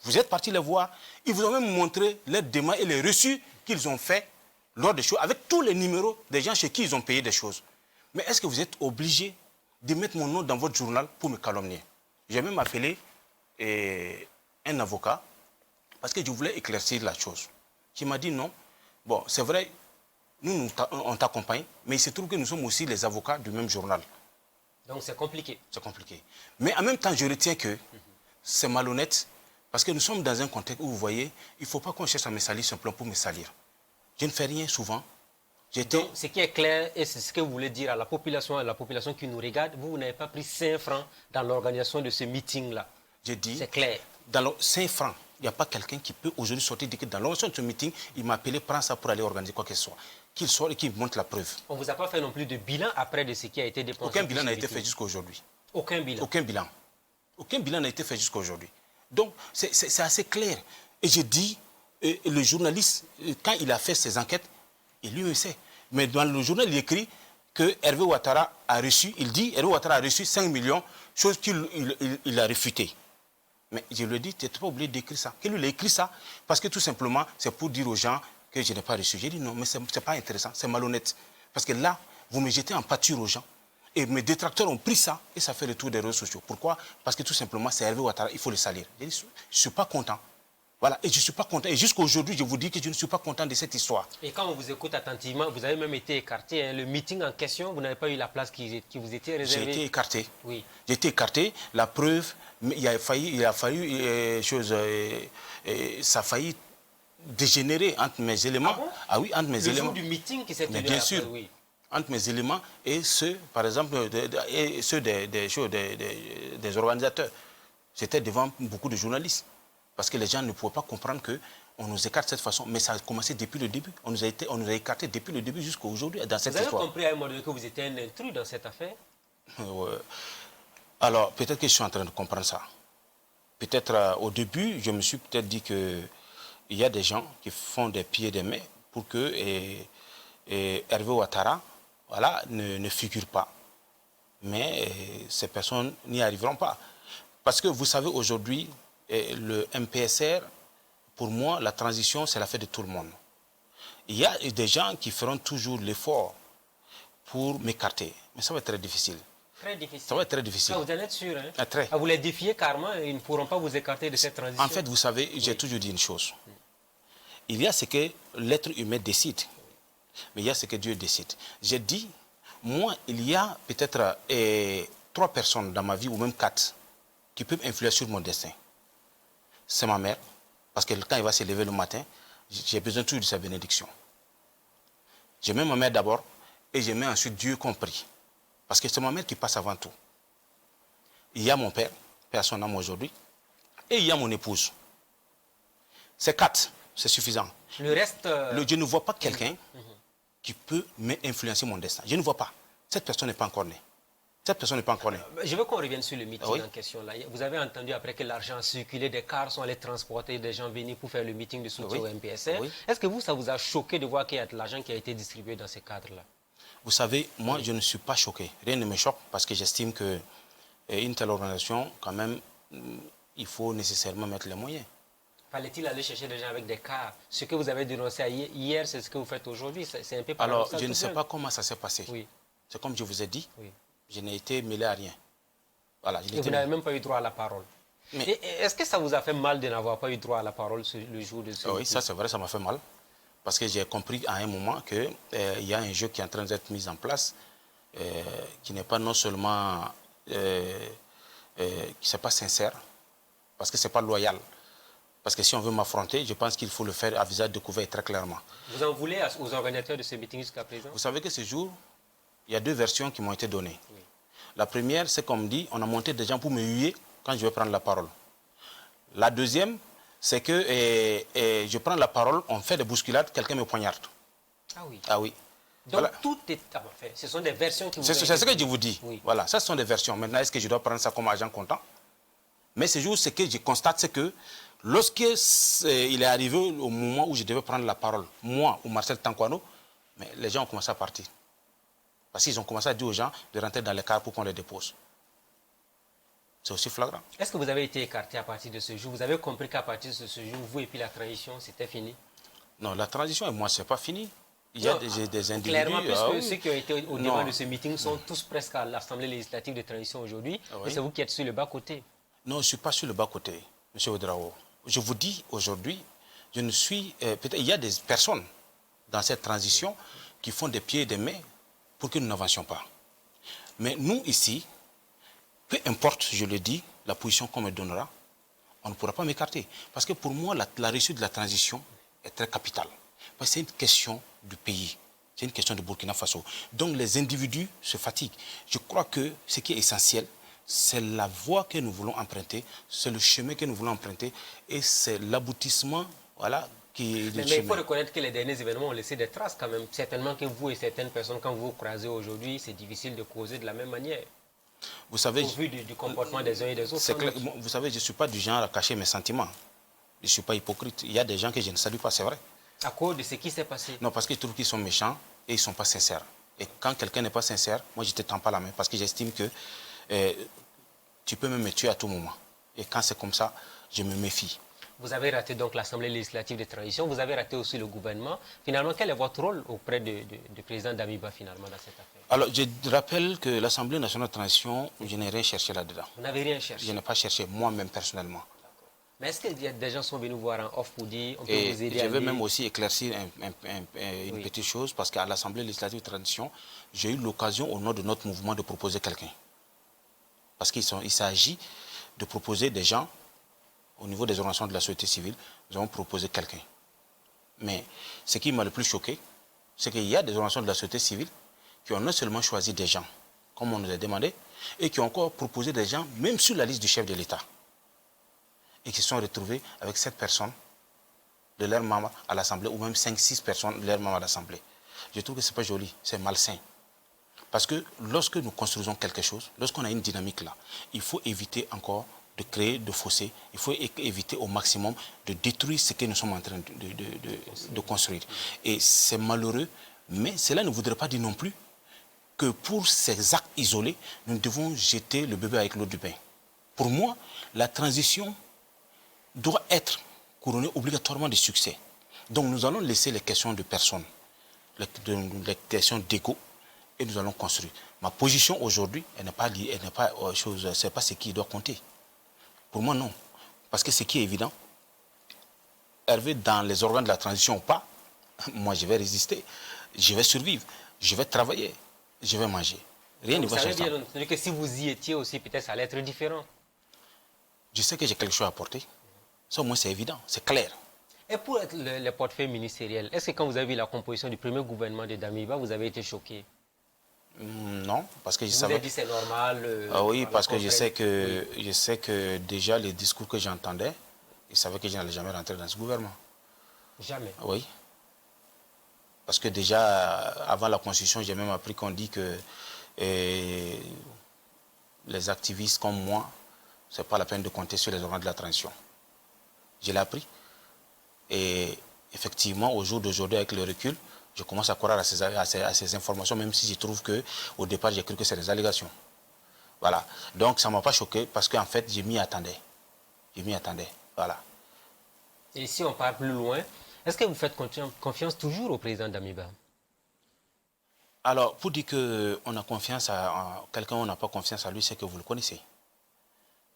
Vous êtes partis les voir. Ils vous ont même montré les demandes et les reçus qu'ils ont faits lors des choses, avec tous les numéros des gens chez qui ils ont payé des choses. Mais est-ce que vous êtes obligé de mettre mon nom dans votre journal pour me calomnier? J'ai même appelé un avocat parce que je voulais éclaircir la chose. Qui m'a dit non, bon, c'est vrai, nous, on t'accompagne, mais il se trouve que nous sommes aussi les avocats du même journal. Donc c'est compliqué. C'est compliqué. Mais en même temps, je retiens que c'est malhonnête parce que nous sommes dans un contexte où, vous voyez, il ne faut pas qu'on cherche à me salir simplement pour me salir. Je ne fais rien souvent. Donc, ce qui est clair, et c'est ce que vous voulez dire à la population qui nous regarde, vous n'avez pas pris 5 francs dans l'organisation de ce meeting-là. J'ai dit, c'est clair. Dans le 5 francs, il n'y a pas quelqu'un qui peut aujourd'hui sortir et dire que dans l'organisation de ce meeting, il m'a appelé, prends ça pour aller organiser quoi que ce soit. Qu'il sorte et qu'il montre la preuve. On ne vous a pas fait non plus de bilan après de ce qui a été dépensé. Aucun bilan n'a été fait jusqu'à aujourd'hui. Aucun bilan. Aucun bilan. Aucun bilan n'a été fait jusqu'à aujourd'hui. Donc, c'est assez clair. Et je dis, le journaliste, quand il a fait ses enquêtes, il lui sait. Mais dans le journal, il écrit que Hervé Ouattara a reçu, il dit, Hervé Ouattara a reçu 5 millions, chose qu'il a réfutée. Mais je lui ai dit, tu n'es pas obligé d'écrire ça. Qu'il lui a écrit ça, parce que tout simplement, c'est pour dire aux gens que je n'ai pas reçu. J'ai dit non, mais ce n'est pas intéressant, c'est malhonnête. Parce que là, vous me jetez en pâture aux gens. Et mes détracteurs ont pris ça, et ça fait le tour des réseaux sociaux. Pourquoi? Parce que tout simplement, c'est Hervé Ouattara, il faut le salir. J'ai dit, je ne suis pas content. Voilà, et je ne suis pas content. Et jusqu'à aujourd'hui, je vous dis que je ne suis pas content de cette histoire. Et quand on vous écoute attentivement, vous avez même été écarté. Hein. Le meeting en question, vous n'avez pas eu la place qui vous était réservée. J'ai été écarté. Oui. J'ai été écarté. La preuve, il a fallu ça a failli dégénérer entre mes éléments. Ah bon? Ah oui, entre mes éléments. Le jour du meeting qui s'est tenu. Bien sûr. Oui. Entre mes éléments et ceux, par exemple, ceux des organisateurs. C'était devant beaucoup de journalistes. Parce que les gens ne pouvaient pas comprendre qu'on nous écarte de cette façon. Mais ça a commencé depuis le début. On nous a écartés depuis le début jusqu'à aujourd'hui dans cette histoire. Vous avez compris à un moment donné que vous étiez un intrus dans cette affaire? Alors, peut-être que je suis en train de comprendre ça. Peut-être au début, je me suis peut-être dit qu'il y a des gens qui font des pieds et des mains pour que Hervé Ouattara ne figure pas. Mais ces personnes n'y arriveront pas. Parce que vous savez, aujourd'hui, le MPSR, pour moi, la transition, c'est l'affaire de tout le monde. Il y a des gens qui feront toujours l'effort pour m'écarter. Mais ça va être très difficile. Très difficile. Ça va être très difficile. Ah, vous en êtes sûr, hein? Ah, très. Ah, vous les défiez carrément, ils ne pourront pas vous écarter de cette transition. En fait, vous savez, j'ai toujours dit une chose. Il y a ce que l'être humain décide, mais il y a ce que Dieu décide. J'ai dit, moi, il y a peut-être 3 personnes dans ma vie, ou même 4, qui peuvent influer sur mon destin. C'est ma mère, parce que quand elle va se lever le matin, j'ai besoin toujours de sa bénédiction. Je mets ma mère d'abord, et je mets ensuite Dieu compris. Parce que c'est ma mère qui passe avant tout. Il y a mon père, père son âme aujourd'hui, et il y a mon épouse. C'est 4, c'est suffisant. Le reste... Je ne vois pas quelqu'un qui peut m'influencer mon destin. Je ne vois pas. Cette personne n'est pas encore née. Cette personne n'est pas encore née. Je veux qu'on revienne sur le meeting en question. Là. Vous avez entendu après que l'argent a circulé, des cars sont allés transporter des gens venus pour faire le meeting de soutien au MPSR. Est-ce que ça vous a choqué de voir qu'il y a de l'argent qui a été distribué dans ces cadres-là? Vous savez, moi, je ne suis pas choqué. Rien ne me choque parce que j'estime qu'une telle organisation, quand même, il faut nécessairement mettre les moyens. Fallait-il aller chercher des gens avec des cars? Ce que vous avez dénoncé hier, c'est ce que vous faites aujourd'hui. C'est un peu alors, je ne sais pas comment ça s'est passé. Oui. C'est comme je vous ai dit. Oui. Je n'ai été mêlé à rien. Voilà, et vous n'avez même pas eu droit à la parole. Est-ce que ça vous a fait mal de n'avoir pas eu droit à la parole le jour de ce Oui, ça c'est vrai, ça m'a fait mal. Parce que j'ai compris à un moment qu'il y a un jeu qui est en train d'être mis en place qui n'est pas non seulement qui n'est pas sincère, parce que ce n'est pas loyal. Parce que si on veut m'affronter, je pense qu'il faut le faire à visage découvert très clairement. Vous en voulez aux organisateurs de ce meeting jusqu'à présent? Vous savez que ce jour, il y a deux versions qui m'ont été données. Oui. La première, c'est qu'on me dit, on a monté des gens pour me huer quand je vais prendre la parole. La deuxième, c'est que je prends la parole, on fait des bousculades, quelqu'un me poignarde. Ah oui. Ah oui. Donc voilà. Tout est... Ah, enfin, ce sont des versions qui vous... C'est ce que je vous dis. Oui. Voilà, ça ce sont des versions. Maintenant, est-ce que je dois prendre ça comme agent comptant? Mais ce jour, ce que je constate, c'est que lorsqu'il est arrivé au moment où je devais prendre la parole, moi ou Marcel Tankwano, mais les gens ont commencé à partir. Parce qu'ils ont commencé à dire aux gens de rentrer dans les cars pour qu'on les dépose. C'est aussi flagrant. Est-ce que vous avez été écarté à partir de ce jour? Vous avez compris qu'à partir de ce jour, vous et puis la transition, c'était fini? Non, la transition et moi, ce n'est pas fini. Il y a des individus... Clairement, puisque ceux qui ont été au devant de ce meeting sont tous presque à l'Assemblée législative de transition aujourd'hui, et c'est vous qui êtes sur le bas-côté. Non, je ne suis pas sur le bas-côté, M. Ouedraogo. Je vous dis aujourd'hui, je ne suis... peut-être il y a des personnes dans cette transition qui font des pieds et des mains pour que nous n'avancions pas. Mais nous, ici, peu importe, je le dis, la position qu'on me donnera, on ne pourra pas m'écarter. Parce que pour moi, la réussite de la transition est très capitale. Parce que c'est une question du pays. C'est une question de Burkina Faso. Donc les individus se fatiguent. Je crois que ce qui est essentiel, c'est la voie que nous voulons emprunter, c'est le chemin que nous voulons emprunter et c'est l'aboutissement, voilà, qui est mais il faut reconnaître que les derniers événements ont laissé des traces quand même. Certainement que vous et certaines personnes, quand vous vous croisez aujourd'hui, c'est difficile de causer de la même manière. Vous savez, au vu du comportement des uns et des autres. Clair, vous savez, je ne suis pas du genre à cacher mes sentiments. Je ne suis pas hypocrite. Il y a des gens que je ne salue pas, c'est vrai. À cause de ce qui s'est passé? Non, parce que je trouve qu'ils sont méchants et ils ne sont pas sincères. Et quand quelqu'un n'est pas sincère, moi je ne te tends pas la main parce que j'estime que tu peux me tuer à tout moment. Et quand c'est comme ça, je me méfie. Vous avez raté donc l'Assemblée législative de transition, vous avez raté aussi le gouvernement. Finalement, quel est votre rôle auprès du président Damiba finalement dans cette affaire? Alors, je rappelle que l'Assemblée nationale de transition, je n'ai rien cherché là-dedans. Vous n'avez rien cherché? Je n'ai pas cherché moi-même personnellement. Mais est-ce que des gens sont venus voir en off pour dire on peut vous aider? Je veux même aussi éclaircir une petite chose, parce qu'à l'Assemblée législative de transition, j'ai eu l'occasion au nom de notre mouvement de proposer quelqu'un. Parce qu'il s'agit de proposer des gens, au niveau des organisations de la société civile, nous avons proposé quelqu'un. Mais ce qui m'a le plus choqué, c'est qu'il y a des organisations de la société civile qui ont non seulement choisi des gens, comme on nous a demandé, et qui ont encore proposé des gens, même sur la liste du chef de l'État. Et qui se sont retrouvés avec 7 personnes de leurs membres à l'Assemblée, ou même 5-6 personnes de leurs membres à l'Assemblée. Je trouve que ce n'est pas joli, c'est malsain. Parce que lorsque nous construisons quelque chose, lorsqu'on a une dynamique là, il faut éviter encore de créer de fossés, il faut éviter au maximum de détruire ce que nous sommes en train de construire. Et c'est malheureux, mais cela ne voudrait pas dire non plus que pour ces actes isolés, nous devons jeter le bébé avec l'eau du bain. Pour moi, la transition doit être couronnée obligatoirement de succès. Donc nous allons laisser les questions de personnes, les questions d'ego, et nous allons construire. Ma position aujourd'hui, elle n'est pas chose, c'est pas ce qui doit compter. Pour moi, non. Parce que ce qui est évident, Hervé, dans les organes de la transition ou pas, moi je vais résister, je vais survivre, je vais travailler, je vais manger. Rien ne va changer. Vous savez bien que si vous y étiez aussi, peut-être ça allait être différent. Je sais que j'ai quelque chose à apporter. Ça au moins c'est évident, c'est clair. Et pour les portefeuilles ministériels, est-ce que quand vous avez vu la composition du premier gouvernement de Damiba, vous avez été choqué? Non, parce que je savais... Vous avez dit c'est normal. Oui, parce que je sais que déjà les discours que j'entendais, ils savaient que je n'allais jamais rentrer dans ce gouvernement. Jamais? Oui. Parce que déjà, avant la Constitution, j'ai même appris qu'on dit que les activistes comme moi, ce n'est pas la peine de compter sur les organes de la transition. Je l'ai appris. Et effectivement, au jour d'aujourd'hui, avec le recul, je commence à croire à ces informations, même si je trouve qu'au départ, j'ai cru que c'est des allégations. Voilà. Donc, ça ne m'a pas choqué parce qu'en fait, je m'y attendais. Je m'y attendais. Voilà. Et si on part plus loin, est-ce que vous faites confiance toujours au président Damiba? Alors, pour dire qu'on a confiance à quelqu'un, on n'a pas confiance à lui, c'est que vous le connaissez.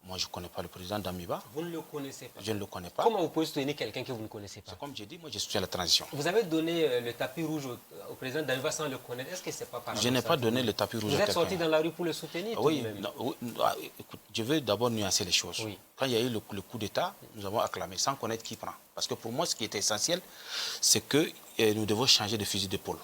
Moi, je ne connais pas le président d'Amiba. Vous ne le connaissez pas? Je ne le connais pas. Comment vous pouvez soutenir quelqu'un que vous ne connaissez pas? C'est comme j'ai dit, moi, je suis à la transition. Vous avez donné le tapis rouge au président d'Amiba sans le connaître. Est-ce que ce n'est pas paradoxal? Je n'ai pas donné le tapis rouge à quelqu'un. Vous êtes sorti dans la rue pour le soutenir? Oui, écoute, je veux d'abord nuancer les choses. Oui. Quand il y a eu le coup d'État, nous avons acclamé sans connaître qui prend. Parce que pour moi, ce qui était essentiel, c'est que nous devons changer de fusil d'épaule.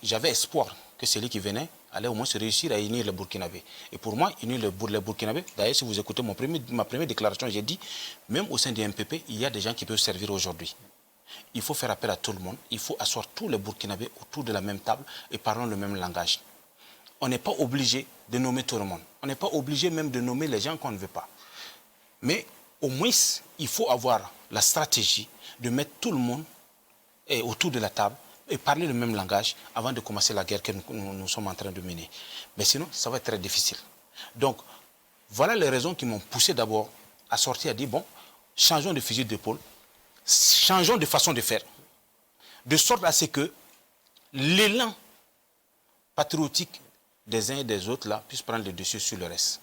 J'avais espoir que celui qui venait allait au moins se réussir à unir les Burkinabés. Et pour moi, unir les Burkinabés, d'ailleurs, si vous écoutez ma première déclaration, j'ai dit, même au sein du MPP, il y a des gens qui peuvent servir aujourd'hui. Il faut faire appel à tout le monde, il faut asseoir tous les Burkinabés autour de la même table et parlons le même langage. On n'est pas obligé de nommer tout le monde. On n'est pas obligé même de nommer les gens qu'on ne veut pas. Mais au moins, il faut avoir la stratégie de mettre tout le monde autour de la table et parler le même langage avant de commencer la guerre que nous sommes en train de mener. Mais sinon, ça va être très difficile. Donc, voilà les raisons qui m'ont poussé d'abord à sortir, à dire, bon, changeons de fusil d'épaule, changeons de façon de faire, de sorte à ce que l'élan patriotique des uns et des autres là puisse prendre le dessus sur le reste.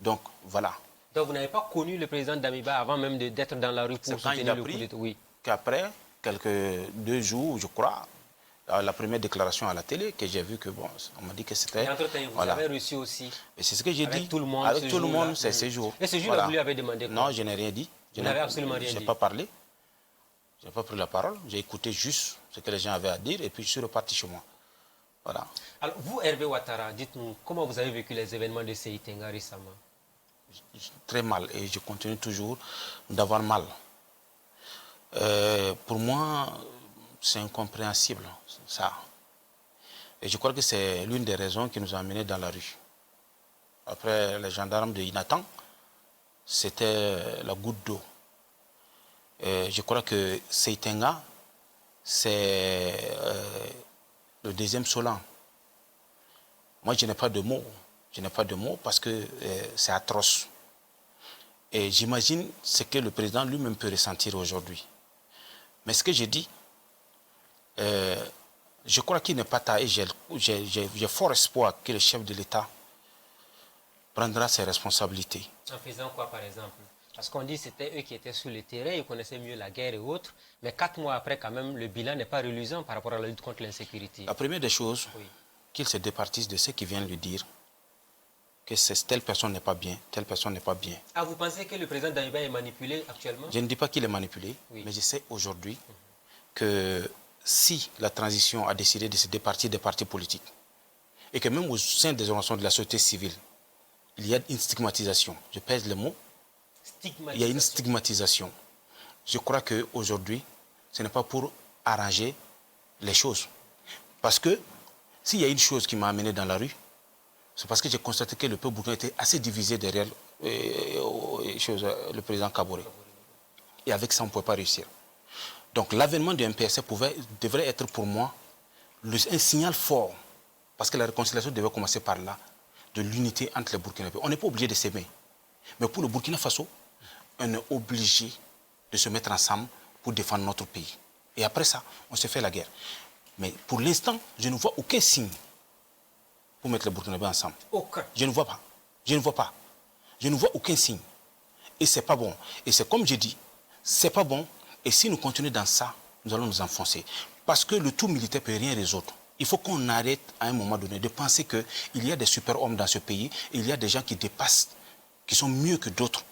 Donc, voilà. Donc, vous n'avez pas connu le président d'Amiba avant même d'être dans la rue pour soutenir le coup d'État? Oui. Qu'après, quelques 2 jours, je crois, la première déclaration à la télé, que j'ai vu que, bon, on m'a dit que c'était... Et entre-temps, vous avez reçu aussi... Et c'est ce que j'ai dit. Avec tout le monde, avec tout le monde, c'est ce jour. Et ce jour-là, vous lui avez demandé quoi? Non, je n'ai rien dit. Vous n'avez absolument rien dit? Je n'ai pas parlé. Je n'ai pas pris la parole. J'ai écouté juste ce que les gens avaient à dire et puis je suis reparti chez moi. Voilà. Alors, vous, Hervé Ouattara, dites-nous, comment vous avez vécu les événements de Seitenga récemment? Très mal et je continue toujours d'avoir mal. Pour moi, c'est incompréhensible, ça. Et je crois que c'est l'une des raisons qui nous a amenés dans la rue. Après les gendarmes de Inatan, c'était la goutte d'eau. Je crois que Seitenga, c'est le deuxième Solan. Moi, je n'ai pas de mots. Je n'ai pas de mots parce que c'est atroce. Et j'imagine ce que le président lui-même peut ressentir aujourd'hui. Mais ce que j'ai dit, je crois qu'il n'est pas tard et j'ai fort espoir que le chef de l'État prendra ses responsabilités. En faisant quoi, par exemple? Parce qu'on dit que c'était eux qui étaient sur le terrain, ils connaissaient mieux la guerre et autres. Mais 4 mois après, quand même, le bilan n'est pas reluisant par rapport à la lutte contre l'insécurité. La première des choses, oui, qu'il se départisse de ceux qui viennent lui dire que telle personne n'est pas bien, telle personne n'est pas bien. Ah, vous pensez que le président d'Amiba est manipulé actuellement? Je ne dis pas qu'il est manipulé, oui, mais je sais aujourd'hui que si la transition a décidé de se départir des partis politiques, et que même au sein des organisations de la société civile, il y a une stigmatisation, je pèse le mot, il y a une stigmatisation. Je crois qu'aujourd'hui, ce n'est pas pour arranger les choses. Parce que s'il y a une chose qui m'a amené dans la rue, c'est parce que j'ai constaté que le peuple burkinabé était assez divisé derrière le président Kaboré. Et avec ça, on ne pouvait pas réussir. Donc l'avènement du MPSC devrait être pour moi un signal fort, parce que la réconciliation devait commencer par là, de l'unité entre les Burkinabés. On n'est pas obligé de s'aimer. Mais pour le Burkina Faso, on est obligé de se mettre ensemble pour défendre notre pays. Et après ça, on se fait la guerre. Mais pour l'instant, je ne vois aucun signe pour mettre les Burkinabés ensemble. Aucun. Je ne vois pas. Je ne vois pas. Je ne vois aucun signe. Et ce n'est pas bon. Et c'est comme je dis, ce n'est pas bon. Et si nous continuons dans ça, nous allons nous enfoncer. Parce que le tout militaire ne peut rien résoudre. Il faut qu'on arrête à un moment donné de penser qu'il y a des super-hommes dans ce pays, et il y a des gens qui dépassent, qui sont mieux que d'autres.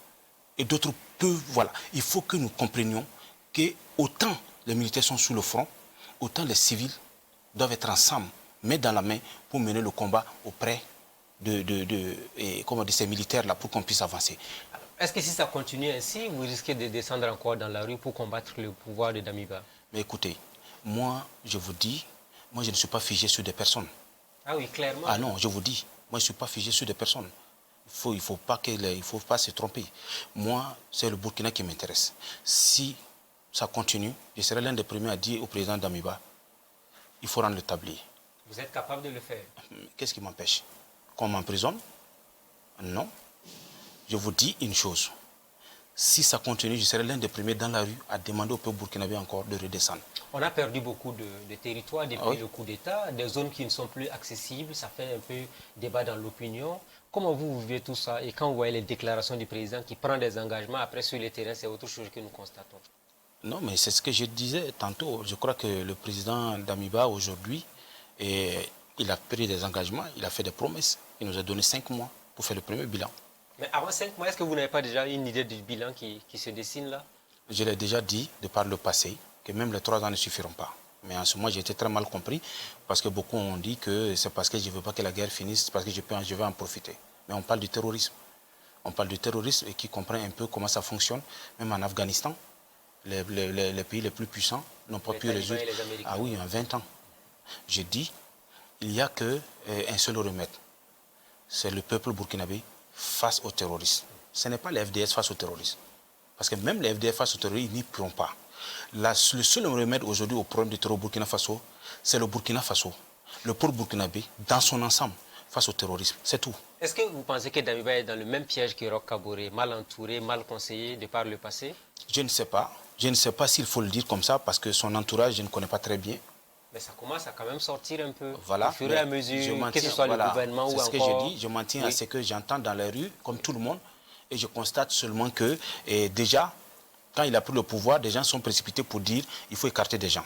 Et d'autres peuvent, voilà. Il faut que nous comprenions que autant les militaires sont sous le front, autant les civils doivent être ensemble, main dans la main, pour mener le combat auprès de ces militaires-là, pour qu'on puisse avancer. Est-ce que si ça continue ainsi, vous risquez de descendre encore dans la rue pour combattre le pouvoir de Damiba? Mais écoutez, moi, je vous dis, moi, je ne suis pas figé sur des personnes. Ah oui, clairement. Ah non, je vous dis, moi, je ne suis pas figé sur des personnes. Il ne faut pas se tromper. Moi, c'est le Burkina qui m'intéresse. Si ça continue, je serai l'un des premiers à dire au président d'Amiba, il faut rendre le tablier. Vous êtes capable de le faire? Qu'est-ce qui m'empêche? Qu'on m'emprisonne? Non. Je vous dis une chose. Si ça continue, je serai l'un des premiers dans la rue à demander au peuple burkinabé encore de redescendre. On a perdu beaucoup de territoires depuis le coup d'État, des zones qui ne sont plus accessibles, ça fait un peu débat dans l'opinion. Comment vous vivez tout ça et quand vous voyez les déclarations du président qui prend des engagements, après sur le terrain, c'est autre chose que nous constatons. Non, mais c'est ce que je disais tantôt. Je crois que le président d'Amiba, aujourd'hui, il a pris des engagements, il a fait des promesses. Il nous a donné 5 mois pour faire le premier bilan. Mais avant 5 mois, est-ce que vous n'avez pas déjà une idée du bilan qui se dessine là? Je l'ai déjà dit, de par le passé, que même les 3 ans ne suffiront pas. Mais en ce moment, j'ai été très mal compris parce que beaucoup ont dit que c'est parce que je ne veux pas que la guerre finisse, parce que je vais en profiter. Mais on parle du terrorisme. On parle du terrorisme et qui comprend un peu comment ça fonctionne. Même en Afghanistan, les pays les plus puissants n'ont pas pu résoudre. Ah oui, en 20 ans. J'ai dit, il n'y a qu'un seul remède. C'est le peuple burkinabé face aux terroristes. Ce n'est pas les FDS face aux terroristes. Parce que même les FDS face aux terroristes, ils n'y pourront pas. Le seul remède aujourd'hui au problème du terror au Burkina Faso, c'est le Burkina Faso, le peuple burkinabé, dans son ensemble, face au terrorisme. C'est tout. Est-ce que vous pensez que Damiba est dans le même piège que Roch Kaboré, mal entouré, mal conseillé de par le passé? Je ne sais pas. Je ne sais pas s'il faut le dire comme ça, parce que son entourage, je ne connais pas très bien. Mais ça commence à quand même sortir un peu, voilà, au fur et à mesure, que ce soit le gouvernement ou encore... C'est ce que je dis, je m'en tiens à ce que j'entends dans les rues, comme tout le monde, et je constate seulement que déjà, quand il a pris le pouvoir, des gens sont précipités pour dire qu'il faut écarter des gens.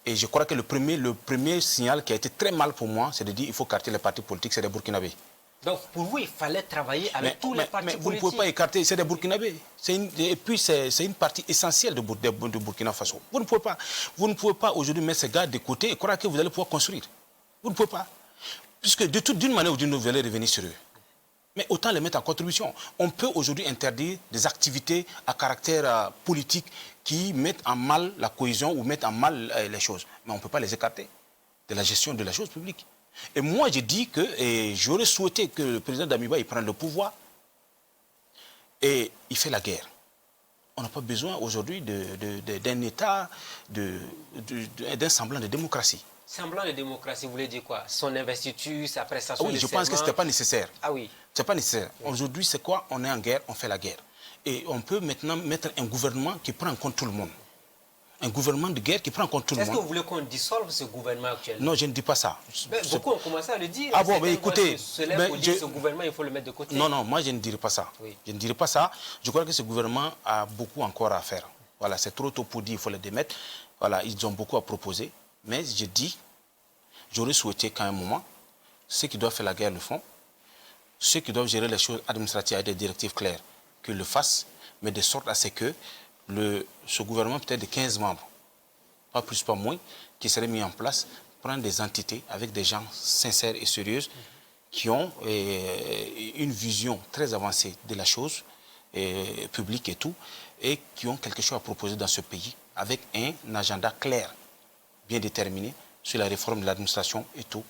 Et je crois que le premier signal qui a été très mal pour moi, c'est de dire qu'il faut écarter les partis politiques, c'est des Burkinabés. Donc pour vous, il fallait travailler avec tous les partis politiques. Vous ne pouvez pas écarter, c'est des Burkinabés. Et puis c'est une partie essentielle de Burkina Faso. Vous ne pouvez pas aujourd'hui mettre ces gars de côté et croire que vous allez pouvoir construire. Vous ne pouvez pas. Puisque d'une manière ou d'une autre, vous allez revenir sur eux. Mais autant les mettre en contribution. On peut aujourd'hui interdire des activités à caractère politique qui mettent en mal la cohésion ou mettent en mal les choses. Mais on ne peut pas les écarter de la gestion de la chose publique. Et moi, je dis que j'aurais souhaité que le président d'Amiba prenne le pouvoir et il fait la guerre. On n'a pas besoin aujourd'hui d'un État, d'un semblant de démocratie. Semblant de démocratie, vous voulez dire quoi? Son investiture, sa prestation de serment? Oui, je pense que ce n'était pas nécessaire. Ah oui. Ce n'est pas nécessaire. Oui. Aujourd'hui, c'est quoi? On est en guerre, on fait la guerre. Et on peut maintenant mettre un gouvernement qui prend en compte tout le monde. Un gouvernement de guerre qui prend en compte tout le monde. Est-ce que vous voulez qu'on dissolve ce gouvernement actuellement? Non, je ne dis pas ça. Mais beaucoup ont commencé à le dire. Ah bon, mais écoutez... ce gouvernement, il faut le mettre de côté. Non, moi je ne dirais pas ça. Oui. Je ne dirais pas ça. Je crois que ce gouvernement a beaucoup encore à faire. Voilà, c'est trop tôt pour dire qu'il faut le démettre. Voilà, ils ont beaucoup à proposer. Mais je dis, j'aurais souhaité qu'à un moment, ceux qui doivent faire la guerre le font. Ceux qui doivent gérer les choses administratives avec des directives claires, qu'ils le fassent, mais de sorte à ce que ce gouvernement, peut-être de 15 membres, pas plus, pas moins, qui serait mis en place, prendre des entités avec des gens sincères et sérieux qui ont une vision très avancée de la chose, publique et tout, et qui ont quelque chose à proposer dans ce pays, avec un agenda clair, bien déterminé, sur la réforme de l'administration et tout,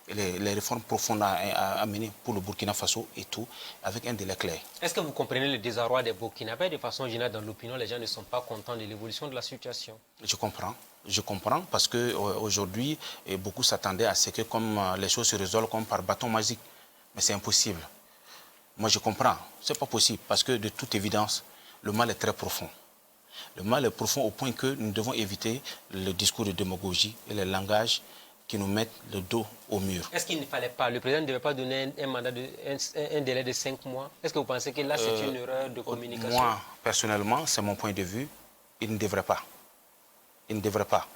et les réformes profondes à mener pour le Burkina Faso et tout, avec un délai clair. Est-ce que vous comprenez le désarroi des Burkinabés? De façon générale, dans l'opinion, les gens ne sont pas contents de l'évolution de la situation. Je comprends parce qu'aujourd'hui, beaucoup s'attendaient à ce que comme les choses se résolvent comme par bâton magique. Mais c'est impossible. Moi, je comprends. Ce n'est pas possible parce que, de toute évidence, le mal est très profond. Le mal est profond au point que nous devons éviter le discours de démagogie et le langage qui nous mettent le dos au mur. Est-ce qu'il ne fallait pas, le président ne devait pas donner un délai de 5 mois? Est-ce que vous pensez que là, c'est une erreur de communication? Moi, personnellement, c'est mon point de vue, il ne devrait pas. Il ne devrait pas.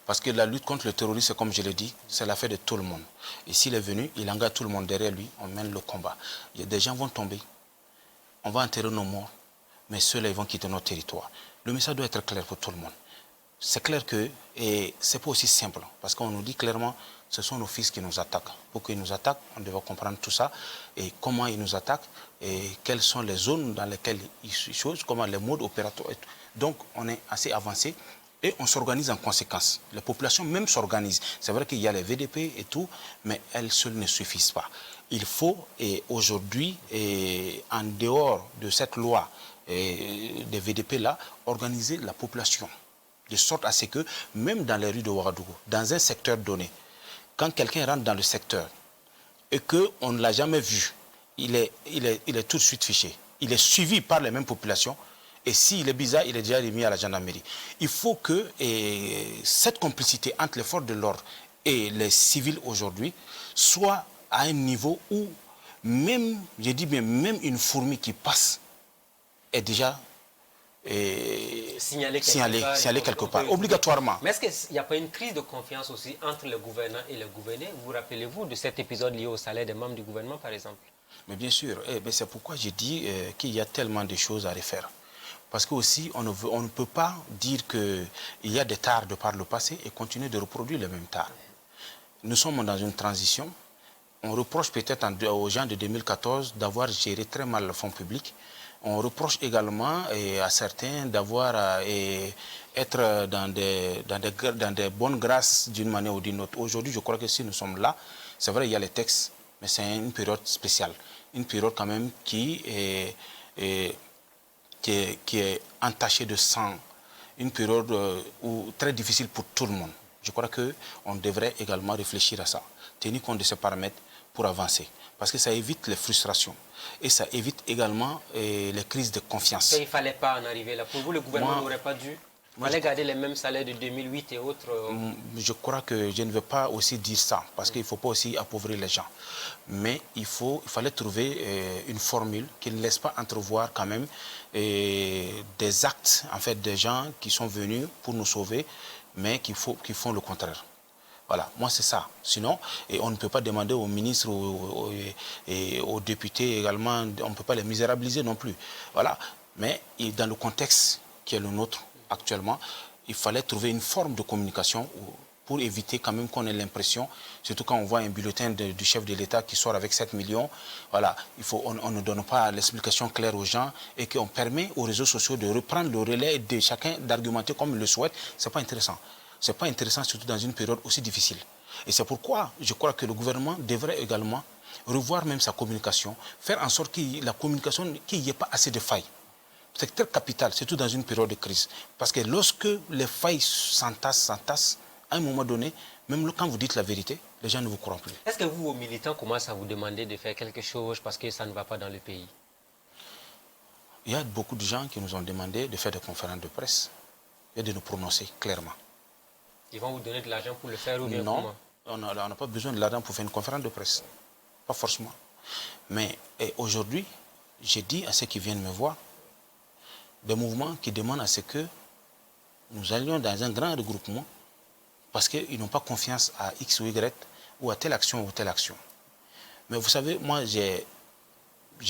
Parce que la lutte contre le terrorisme, comme je l'ai dit, c'est l'affaire de tout le monde. Et s'il est venu, il engage tout le monde derrière lui, on mène le combat. Des gens vont tomber, on va enterrer nos morts, mais ceux-là, ils vont quitter notre territoire. Le message doit être clair pour tout le monde. C'est clair que ce n'est pas aussi simple, parce qu'on nous dit clairement, ce sont nos fils qui nous attaquent. Pour qu'ils nous attaquent, on doit comprendre tout ça, et comment ils nous attaquent, et quelles sont les zones dans lesquelles ils choses, comment les modes opératoires. Donc, on est assez avancé, et on s'organise en conséquence. Les populations même s'organisent. C'est vrai qu'il y a les VDP et tout, mais elles seules ne suffisent pas. Il faut aujourd'hui, en dehors de cette loi des VDP-là, organiser la population. De sorte à ce que, même dans les rues de Ouagadougou, dans un secteur donné, quand quelqu'un rentre dans le secteur et qu'on ne l'a jamais vu, il est tout de suite fiché. Il est suivi par les mêmes populations. Et s'il est bizarre, il est déjà remis à la gendarmerie. Il faut que cette complicité entre les forces de l'ordre et les civils aujourd'hui soit à un niveau où Même, j'ai dit bien, même une fourmi qui passe est déjà signaler quelque part, obligatoirement. Mais est-ce qu'il n'y a pas une crise de confiance aussi entre le gouvernant et le gouverné? Vous rappelez-vous de cet épisode lié au salaire des membres du gouvernement, par exemple? Mais bien sûr, c'est pourquoi j'ai dit qu'il y a tellement de choses à refaire. Parce que aussi, on ne peut pas dire qu'il y a des tares de par le passé et continuer de reproduire les mêmes tares. Nous sommes dans une transition. On reproche peut-être aux gens de 2014 d'avoir géré très mal le fonds public. On reproche également à certains d'avoir être dans des bonnes grâces d'une manière ou d'une autre. Aujourd'hui, je crois que si nous sommes là, c'est vrai, il y a les textes, mais c'est une période spéciale. Une période quand même qui est entachée de sang. Une période très difficile pour tout le monde. Je crois qu'on devrait également réfléchir à ça, tenir compte de ces paramètres pour avancer. Parce que ça évite les frustrations et ça évite également les crises de confiance. Il ne fallait pas en arriver là. Pour vous, le gouvernement n'aurait pas dû. Il fallait garder les mêmes salaires de 2008 et autres. Je crois que je ne veux pas aussi dire ça, parce qu'il ne faut pas aussi appauvrir les gens. Mais il fallait trouver une formule qui ne laisse pas entrevoir quand même des actes, en fait, des gens qui sont venus pour nous sauver, mais qui font le contraire. Voilà, moi c'est ça. Sinon, on ne peut pas demander aux ministres et aux députés également, on ne peut pas les misérabiliser non plus. Voilà, mais dans le contexte qui est le nôtre actuellement, il fallait trouver une forme de communication pour éviter quand même qu'on ait l'impression, surtout quand on voit un bulletin du chef de l'État qui sort avec 7 millions, voilà, on ne donne pas l'explication claire aux gens et qu'on permet aux réseaux sociaux de reprendre le relais de chacun d'argumenter comme il le souhaite. Ce n'est pas intéressant. Ce n'est pas intéressant, surtout dans une période aussi difficile. Et c'est pourquoi je crois que le gouvernement devrait également revoir même sa communication, faire en sorte qu'il n'y ait pas assez de failles. C'est très capital, surtout dans une période de crise. Parce que lorsque les failles s'entassent, à un moment donné, même quand vous dites la vérité, les gens ne vous croient plus. Est-ce que vous, aux militants, commencez à vous demander de faire quelque chose parce que ça ne va pas dans le pays? Il y a beaucoup de gens qui nous ont demandé de faire des conférences de presse et de nous prononcer clairement. Ils vont vous donner de l'argent pour le faire ou bien non, comment? On n'a pas besoin de l'argent pour faire une conférence de presse. Pas forcément. Mais aujourd'hui, j'ai dit à ceux qui viennent me voir, des mouvements qui demandent à ce que nous allions dans un grand regroupement parce qu'ils n'ont pas confiance à X ou Y ou à telle action ou telle action. Mais vous savez, moi, j'ai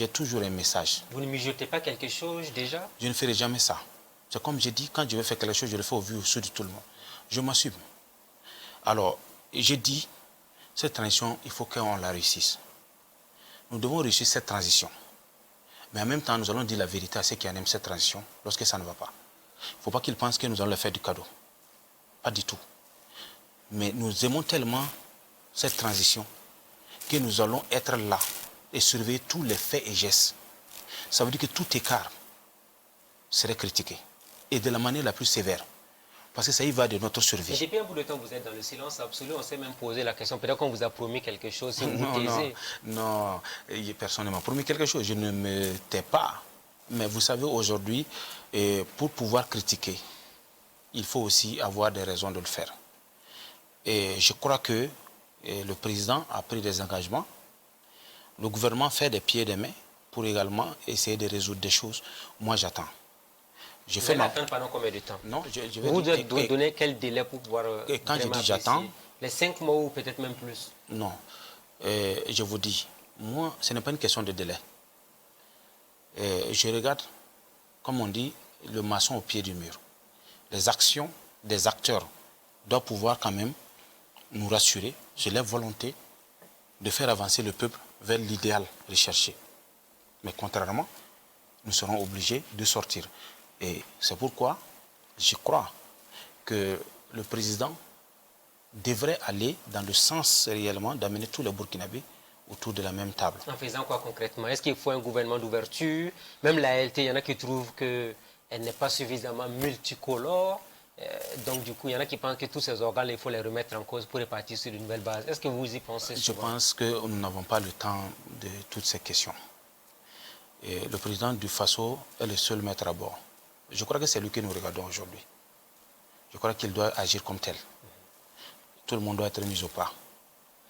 toujours un message. Vous ne mijotez pas quelque chose déjà? Je ne ferai jamais ça. C'est comme j'ai dit, quand je vais faire quelque chose, je le fais au vu au su de tout le monde. Je m'assume. Alors, j'ai dit, cette transition, il faut qu'on la réussisse. Nous devons réussir cette transition. Mais en même temps, nous allons dire la vérité à ceux qui en aiment cette transition lorsque ça ne va pas. Il ne faut pas qu'ils pensent que nous allons leur faire du cadeau. Pas du tout. Mais nous aimons tellement cette transition que nous allons être là et surveiller tous les faits et gestes. Ça veut dire que tout écart serait critiqué. Et de la manière la plus sévère. Parce que ça y va de notre survie. Et depuis un bout de temps, vous êtes dans le silence absolu. On s'est même posé la question. Peut-être qu'on vous a promis quelque chose si vous vous taisez. Non, personne ne m'a promis quelque chose. Je ne me tais pas. Mais vous savez, aujourd'hui, pour pouvoir critiquer, il faut aussi avoir des raisons de le faire. Et je crois que le président a pris des engagements. Le gouvernement fait des pieds et des mains pour également essayer de résoudre des choses. Moi, j'attends. Vous allez attendre pendant combien de temps? Non, je vais vous devez donner quel délai pour pouvoir... quand je dis j'attends... Les 5 mois ou peut-être même plus? Non. Je vous dis, moi, ce n'est pas une question de délai. Je regarde, comme on dit, le maçon au pied du mur. Les actions des acteurs doivent pouvoir quand même nous rassurer sur leur volonté de faire avancer le peuple vers l'idéal recherché. Mais contrairement, nous serons obligés de sortir. Et c'est pourquoi je crois que le président devrait aller dans le sens réellement d'amener tous les Burkinabés autour de la même table. En faisant quoi concrètement? Est-ce qu'il faut un gouvernement d'ouverture? Même la LT, il y en a qui trouvent qu'elle n'est pas suffisamment multicolore. Donc du coup, il y en a qui pensent que tous ces organes, il faut les remettre en cause pour repartir sur une nouvelle base. Est-ce que vous y pensez souvent? Je pense que nous n'avons pas le temps de toutes ces questions. Et le président du Faso est le seul maître à bord. Je crois que c'est lui que nous regardons aujourd'hui. Je crois qu'il doit agir comme tel. Tout le monde doit être mis au pas.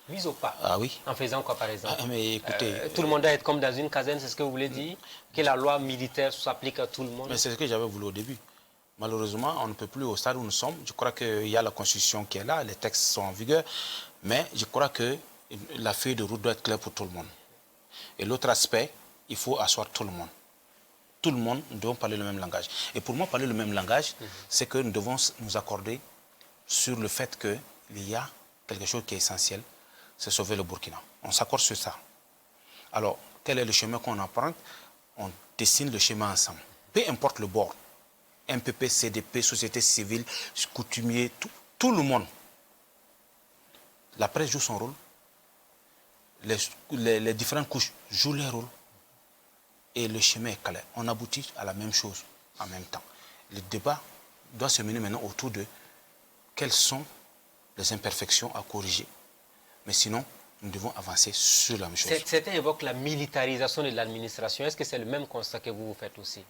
Mise au pas. Ah oui. En faisant quoi, par exemple? Mais écoutez... tout le monde doit être comme dans une caserne, c'est ce que vous voulez dire? Que la loi militaire s'applique à tout le monde? Mais c'est ce que j'avais voulu au début. Malheureusement, on ne peut plus au stade où nous sommes. Je crois qu'il y a la Constitution qui est là, les textes sont en vigueur, mais je crois que la feuille de route doit être claire pour tout le monde. Et l'autre aspect, il faut asseoir tout le monde. Tout le monde, nous devons parler le même langage. Et pour moi, parler le même langage, c'est que nous devons nous accorder sur le fait qu'il y a quelque chose qui est essentiel, c'est sauver le Burkina. On s'accorde sur ça. Alors, quel est le chemin qu'on emprunte? On dessine le chemin ensemble. Peu importe le bord. MPP, CDP, société civile, coutumier, tout le monde. La presse joue son rôle. Les différentes couches jouent leur rôle. Et le chemin est clair. On aboutit à la même chose en même temps. Le débat doit se mener maintenant autour de quelles sont les imperfections à corriger. Mais sinon, nous devons avancer sur la même chose. Certains évoquent la militarisation de l'administration. Est-ce que c'est le même constat que vous faites aussi?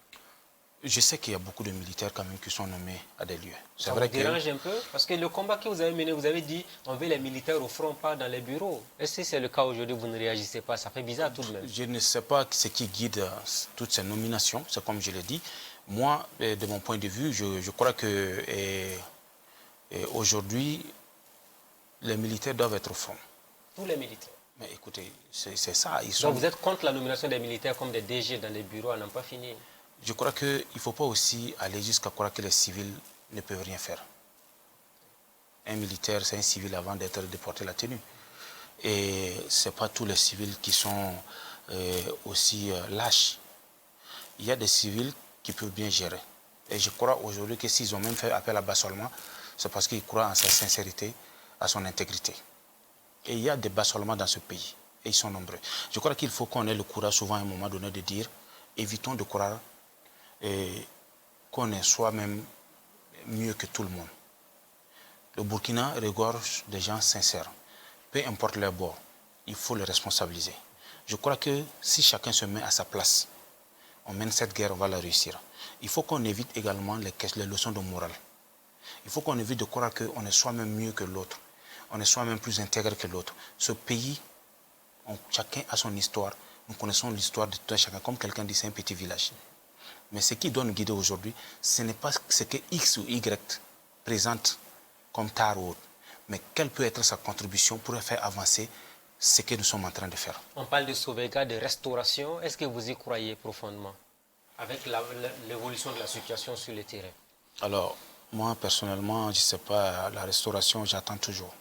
Je sais qu'il y a beaucoup de militaires quand même qui sont nommés à des lieux. Ça vous dérange un peu? Parce que le combat que vous avez mené, vous avez dit on veut les militaires au front, pas dans les bureaux. Est-ce que c'est le cas aujourd'hui, vous ne réagissez pas? Ça fait bizarre tout de même. Je ne sais pas ce qui guide toutes ces nominations, c'est comme je l'ai dit. Moi, de mon point de vue, je crois que aujourd'hui, les militaires doivent être au front. Tous les militaires. Mais écoutez, c'est ça. Donc vous êtes contre la nomination des militaires comme des DG dans les bureaux à n'en pas finir? Je crois qu'il ne faut pas aussi aller jusqu'à croire que les civils ne peuvent rien faire. Un militaire, c'est un civil avant d'être déporté la tenue. Et ce n'est pas tous les civils qui sont aussi lâches. Il y a des civils qui peuvent bien gérer. Et je crois aujourd'hui que s'ils ont même fait appel à Bassolement, c'est parce qu'ils croient en sa sincérité, à son intégrité. Et il y a des Bassolements dans ce pays. Et ils sont nombreux. Je crois qu'il faut qu'on ait le courage souvent à un moment donné de dire, évitons de croire qu'on est soi-même mieux que tout le monde. Le Burkina regorge des gens sincères. Peu importe leur bord, il faut les responsabiliser. Je crois que si chacun se met à sa place, on mène cette guerre, on va la réussir. Il faut qu'on évite également les leçons de morale. Il faut qu'on évite de croire qu'on est soi-même mieux que l'autre. On est soi-même plus intègre que l'autre. Ce pays, chacun a son histoire. Nous connaissons l'histoire de tout un chacun. Comme quelqu'un dit, c'est un petit village. Mais ce qui doit nous guider aujourd'hui, ce n'est pas ce que X ou Y présente comme tard ou autre, mais quelle peut être sa contribution pour faire avancer ce que nous sommes en train de faire. On parle de sauvegarde, de restauration. Est-ce que vous y croyez profondément avec l'évolution de la situation sur le terrain? Alors, moi, personnellement, je ne sais pas, la restauration, j'attends toujours.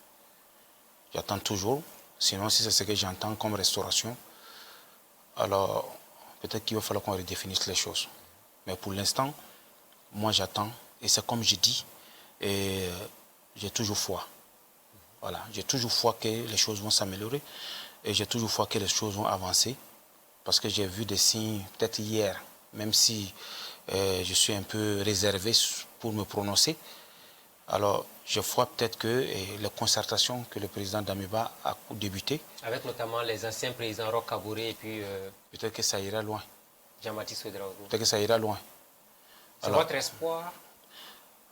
J'attends toujours. Sinon, si c'est ce que j'entends comme restauration, alors peut-être qu'il va falloir qu'on redéfinisse les choses. Mais pour l'instant, moi j'attends, et c'est comme je dis, et j'ai toujours foi. Voilà, j'ai toujours foi que les choses vont s'améliorer, et j'ai toujours foi que les choses vont avancer, parce que j'ai vu des signes, peut-être hier, même si je suis un peu réservé pour me prononcer. Alors, je vois peut-être que les concertations que le président Damiba a débuté, avec notamment les anciens présidents Roch Kaboré et puis... peut-être que ça ira loin. Jean-Baptiste Ouedraogo. Peut-être que ça ira loin. C'est votre espoir?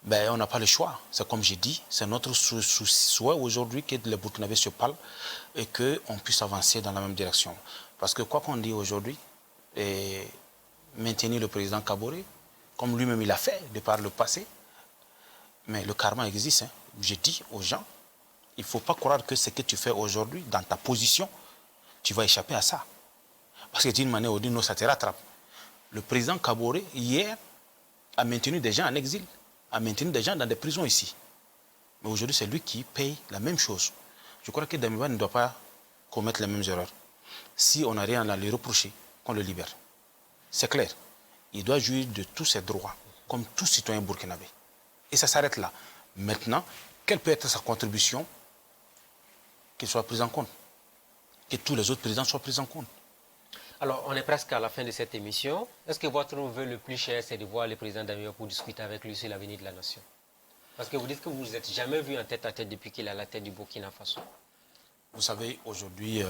Ben, on n'a pas le choix. C'est comme j'ai dit, c'est notre souhait aujourd'hui que les Burkinabés se parlent et qu'on puisse avancer dans la même direction. Parce que quoi qu'on dise aujourd'hui, maintenir le président Kaboré, comme lui-même il a fait de par le passé, mais le karma existe. Hein. Je dis aux gens, il ne faut pas croire que ce que tu fais aujourd'hui, dans ta position, tu vas échapper à ça. Parce que d'une manière ou d'une autre, ça te rattrape. Le président Kaboré, hier, a maintenu des gens en exil, a maintenu des gens dans des prisons ici. Mais aujourd'hui, c'est lui qui paye la même chose. Je crois que Damiba ne doit pas commettre les mêmes erreurs. Si on n'a rien à lui reprocher, qu'on le libère. C'est clair. Il doit jouir de tous ses droits, comme tout citoyen burkinabé. Et ça s'arrête là. Maintenant, quelle peut être sa contribution? Qu'il soit pris en compte. Que tous les autres présidents soient pris en compte. Alors, on est presque à la fin de cette émission. Est-ce que votre vœu le plus cher, c'est de voir le président Damiba pour discuter avec lui sur l'avenir de la nation? Parce que vous dites que vous ne vous êtes jamais vu en tête-à-tête depuis qu'il est à la tête du Burkina Faso. Vous savez, aujourd'hui,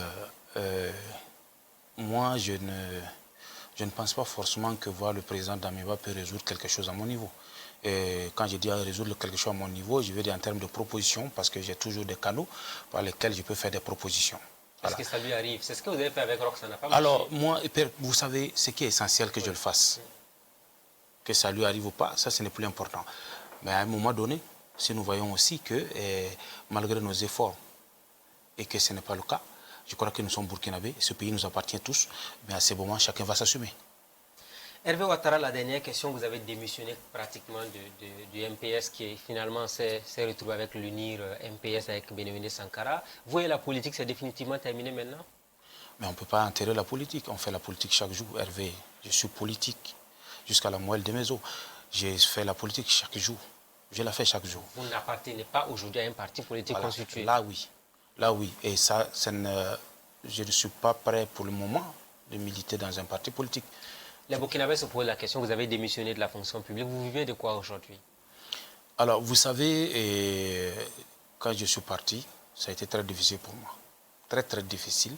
moi, je je ne pense pas forcément que voir le président d'Amiba peut résoudre quelque chose à mon niveau. Et quand je dis résoudre quelque chose à mon niveau, je veux dire en termes de propositions, parce que j'ai toujours des canaux par lesquels je peux faire des propositions. Est-ce que ça lui arrive? C'est ce que vous avez fait avec Rox, ça n'a pas marché. Alors, moi, vous savez, ce qui est essentiel que je le fasse, que ça lui arrive ou pas, ça, ce n'est plus important. Mais à un moment donné, si nous voyons aussi que, malgré nos efforts, et que ce n'est pas le cas, je crois que nous sommes burkinabés, ce pays nous appartient tous, mais à ce moment, chacun va s'assumer. Hervé Ouattara, la dernière question, vous avez démissionné pratiquement du MPS qui finalement s'est retrouvé avec l'UNIR MPS avec Bénévent Sankara. Vous et la politique, c'est définitivement terminé maintenant? Mais on ne peut pas enterrer la politique, on fait la politique chaque jour. Hervé, je suis politique jusqu'à la moelle de mes os. J'ai fait la politique chaque jour, je la fais chaque jour. Vous n'appartenez pas aujourd'hui à un parti politique constitué? Là oui, là oui, et ça, je ne suis pas prêt pour le moment de militer dans un parti politique. Les Burkinabés se posent la question, vous avez démissionné de la fonction publique, vous vivez de quoi aujourd'hui? Alors, vous savez, quand je suis parti, ça a été très difficile pour moi. Très, très difficile.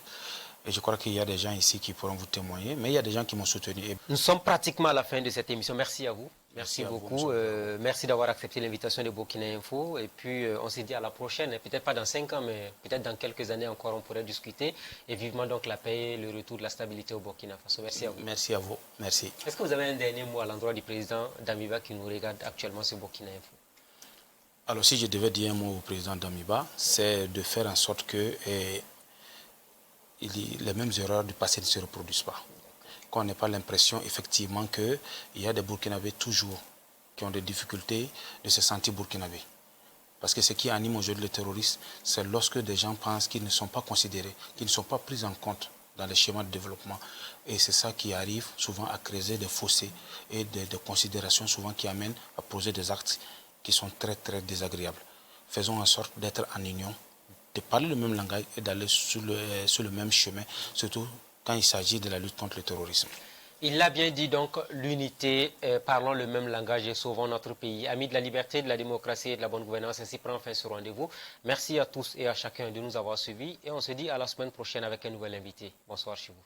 Et je crois qu'il y a des gens ici qui pourront vous témoigner, mais il y a des gens qui m'ont soutenu. Nous sommes pratiquement à la fin de cette émission. Merci à vous. Merci beaucoup. Merci d'avoir accepté l'invitation de Burkina Info. Et puis, on se dit à la prochaine. Peut-être pas dans 5 ans, mais peut-être dans quelques années encore, on pourrait discuter. Et vivement donc la paix et le retour de la stabilité au Burkina Faso. Merci à vous. Merci à vous. Merci. Est-ce que vous avez un dernier mot à l'endroit du président d'Amiba qui nous regarde actuellement sur Burkina Info? Alors, si je devais dire un mot au président d'Amiba, c'est de faire en sorte que les mêmes erreurs du passé ne se reproduisent pas. Qu'on n'ait pas l'impression effectivement qu'il y a des Burkinabés toujours qui ont des difficultés de se sentir Burkinabés. Parce que ce qui anime aujourd'hui les terroristes, c'est lorsque des gens pensent qu'ils ne sont pas considérés, qu'ils ne sont pas pris en compte dans les schémas de développement. Et c'est ça qui arrive souvent à creuser des fossés et des considérations souvent qui amènent à poser des actes qui sont très très désagréables. Faisons en sorte d'être en union, de parler le même langage et d'aller sur le même chemin, surtout quand il s'agit de la lutte contre le terrorisme. Il l'a bien dit donc, l'unité, parlons le même langage et sauvons notre pays. Amis de la liberté, de la démocratie et de la bonne gouvernance, ainsi prend fin ce rendez-vous. Merci à tous et à chacun de nous avoir suivis et on se dit à la semaine prochaine avec un nouvel invité. Bonsoir chez vous.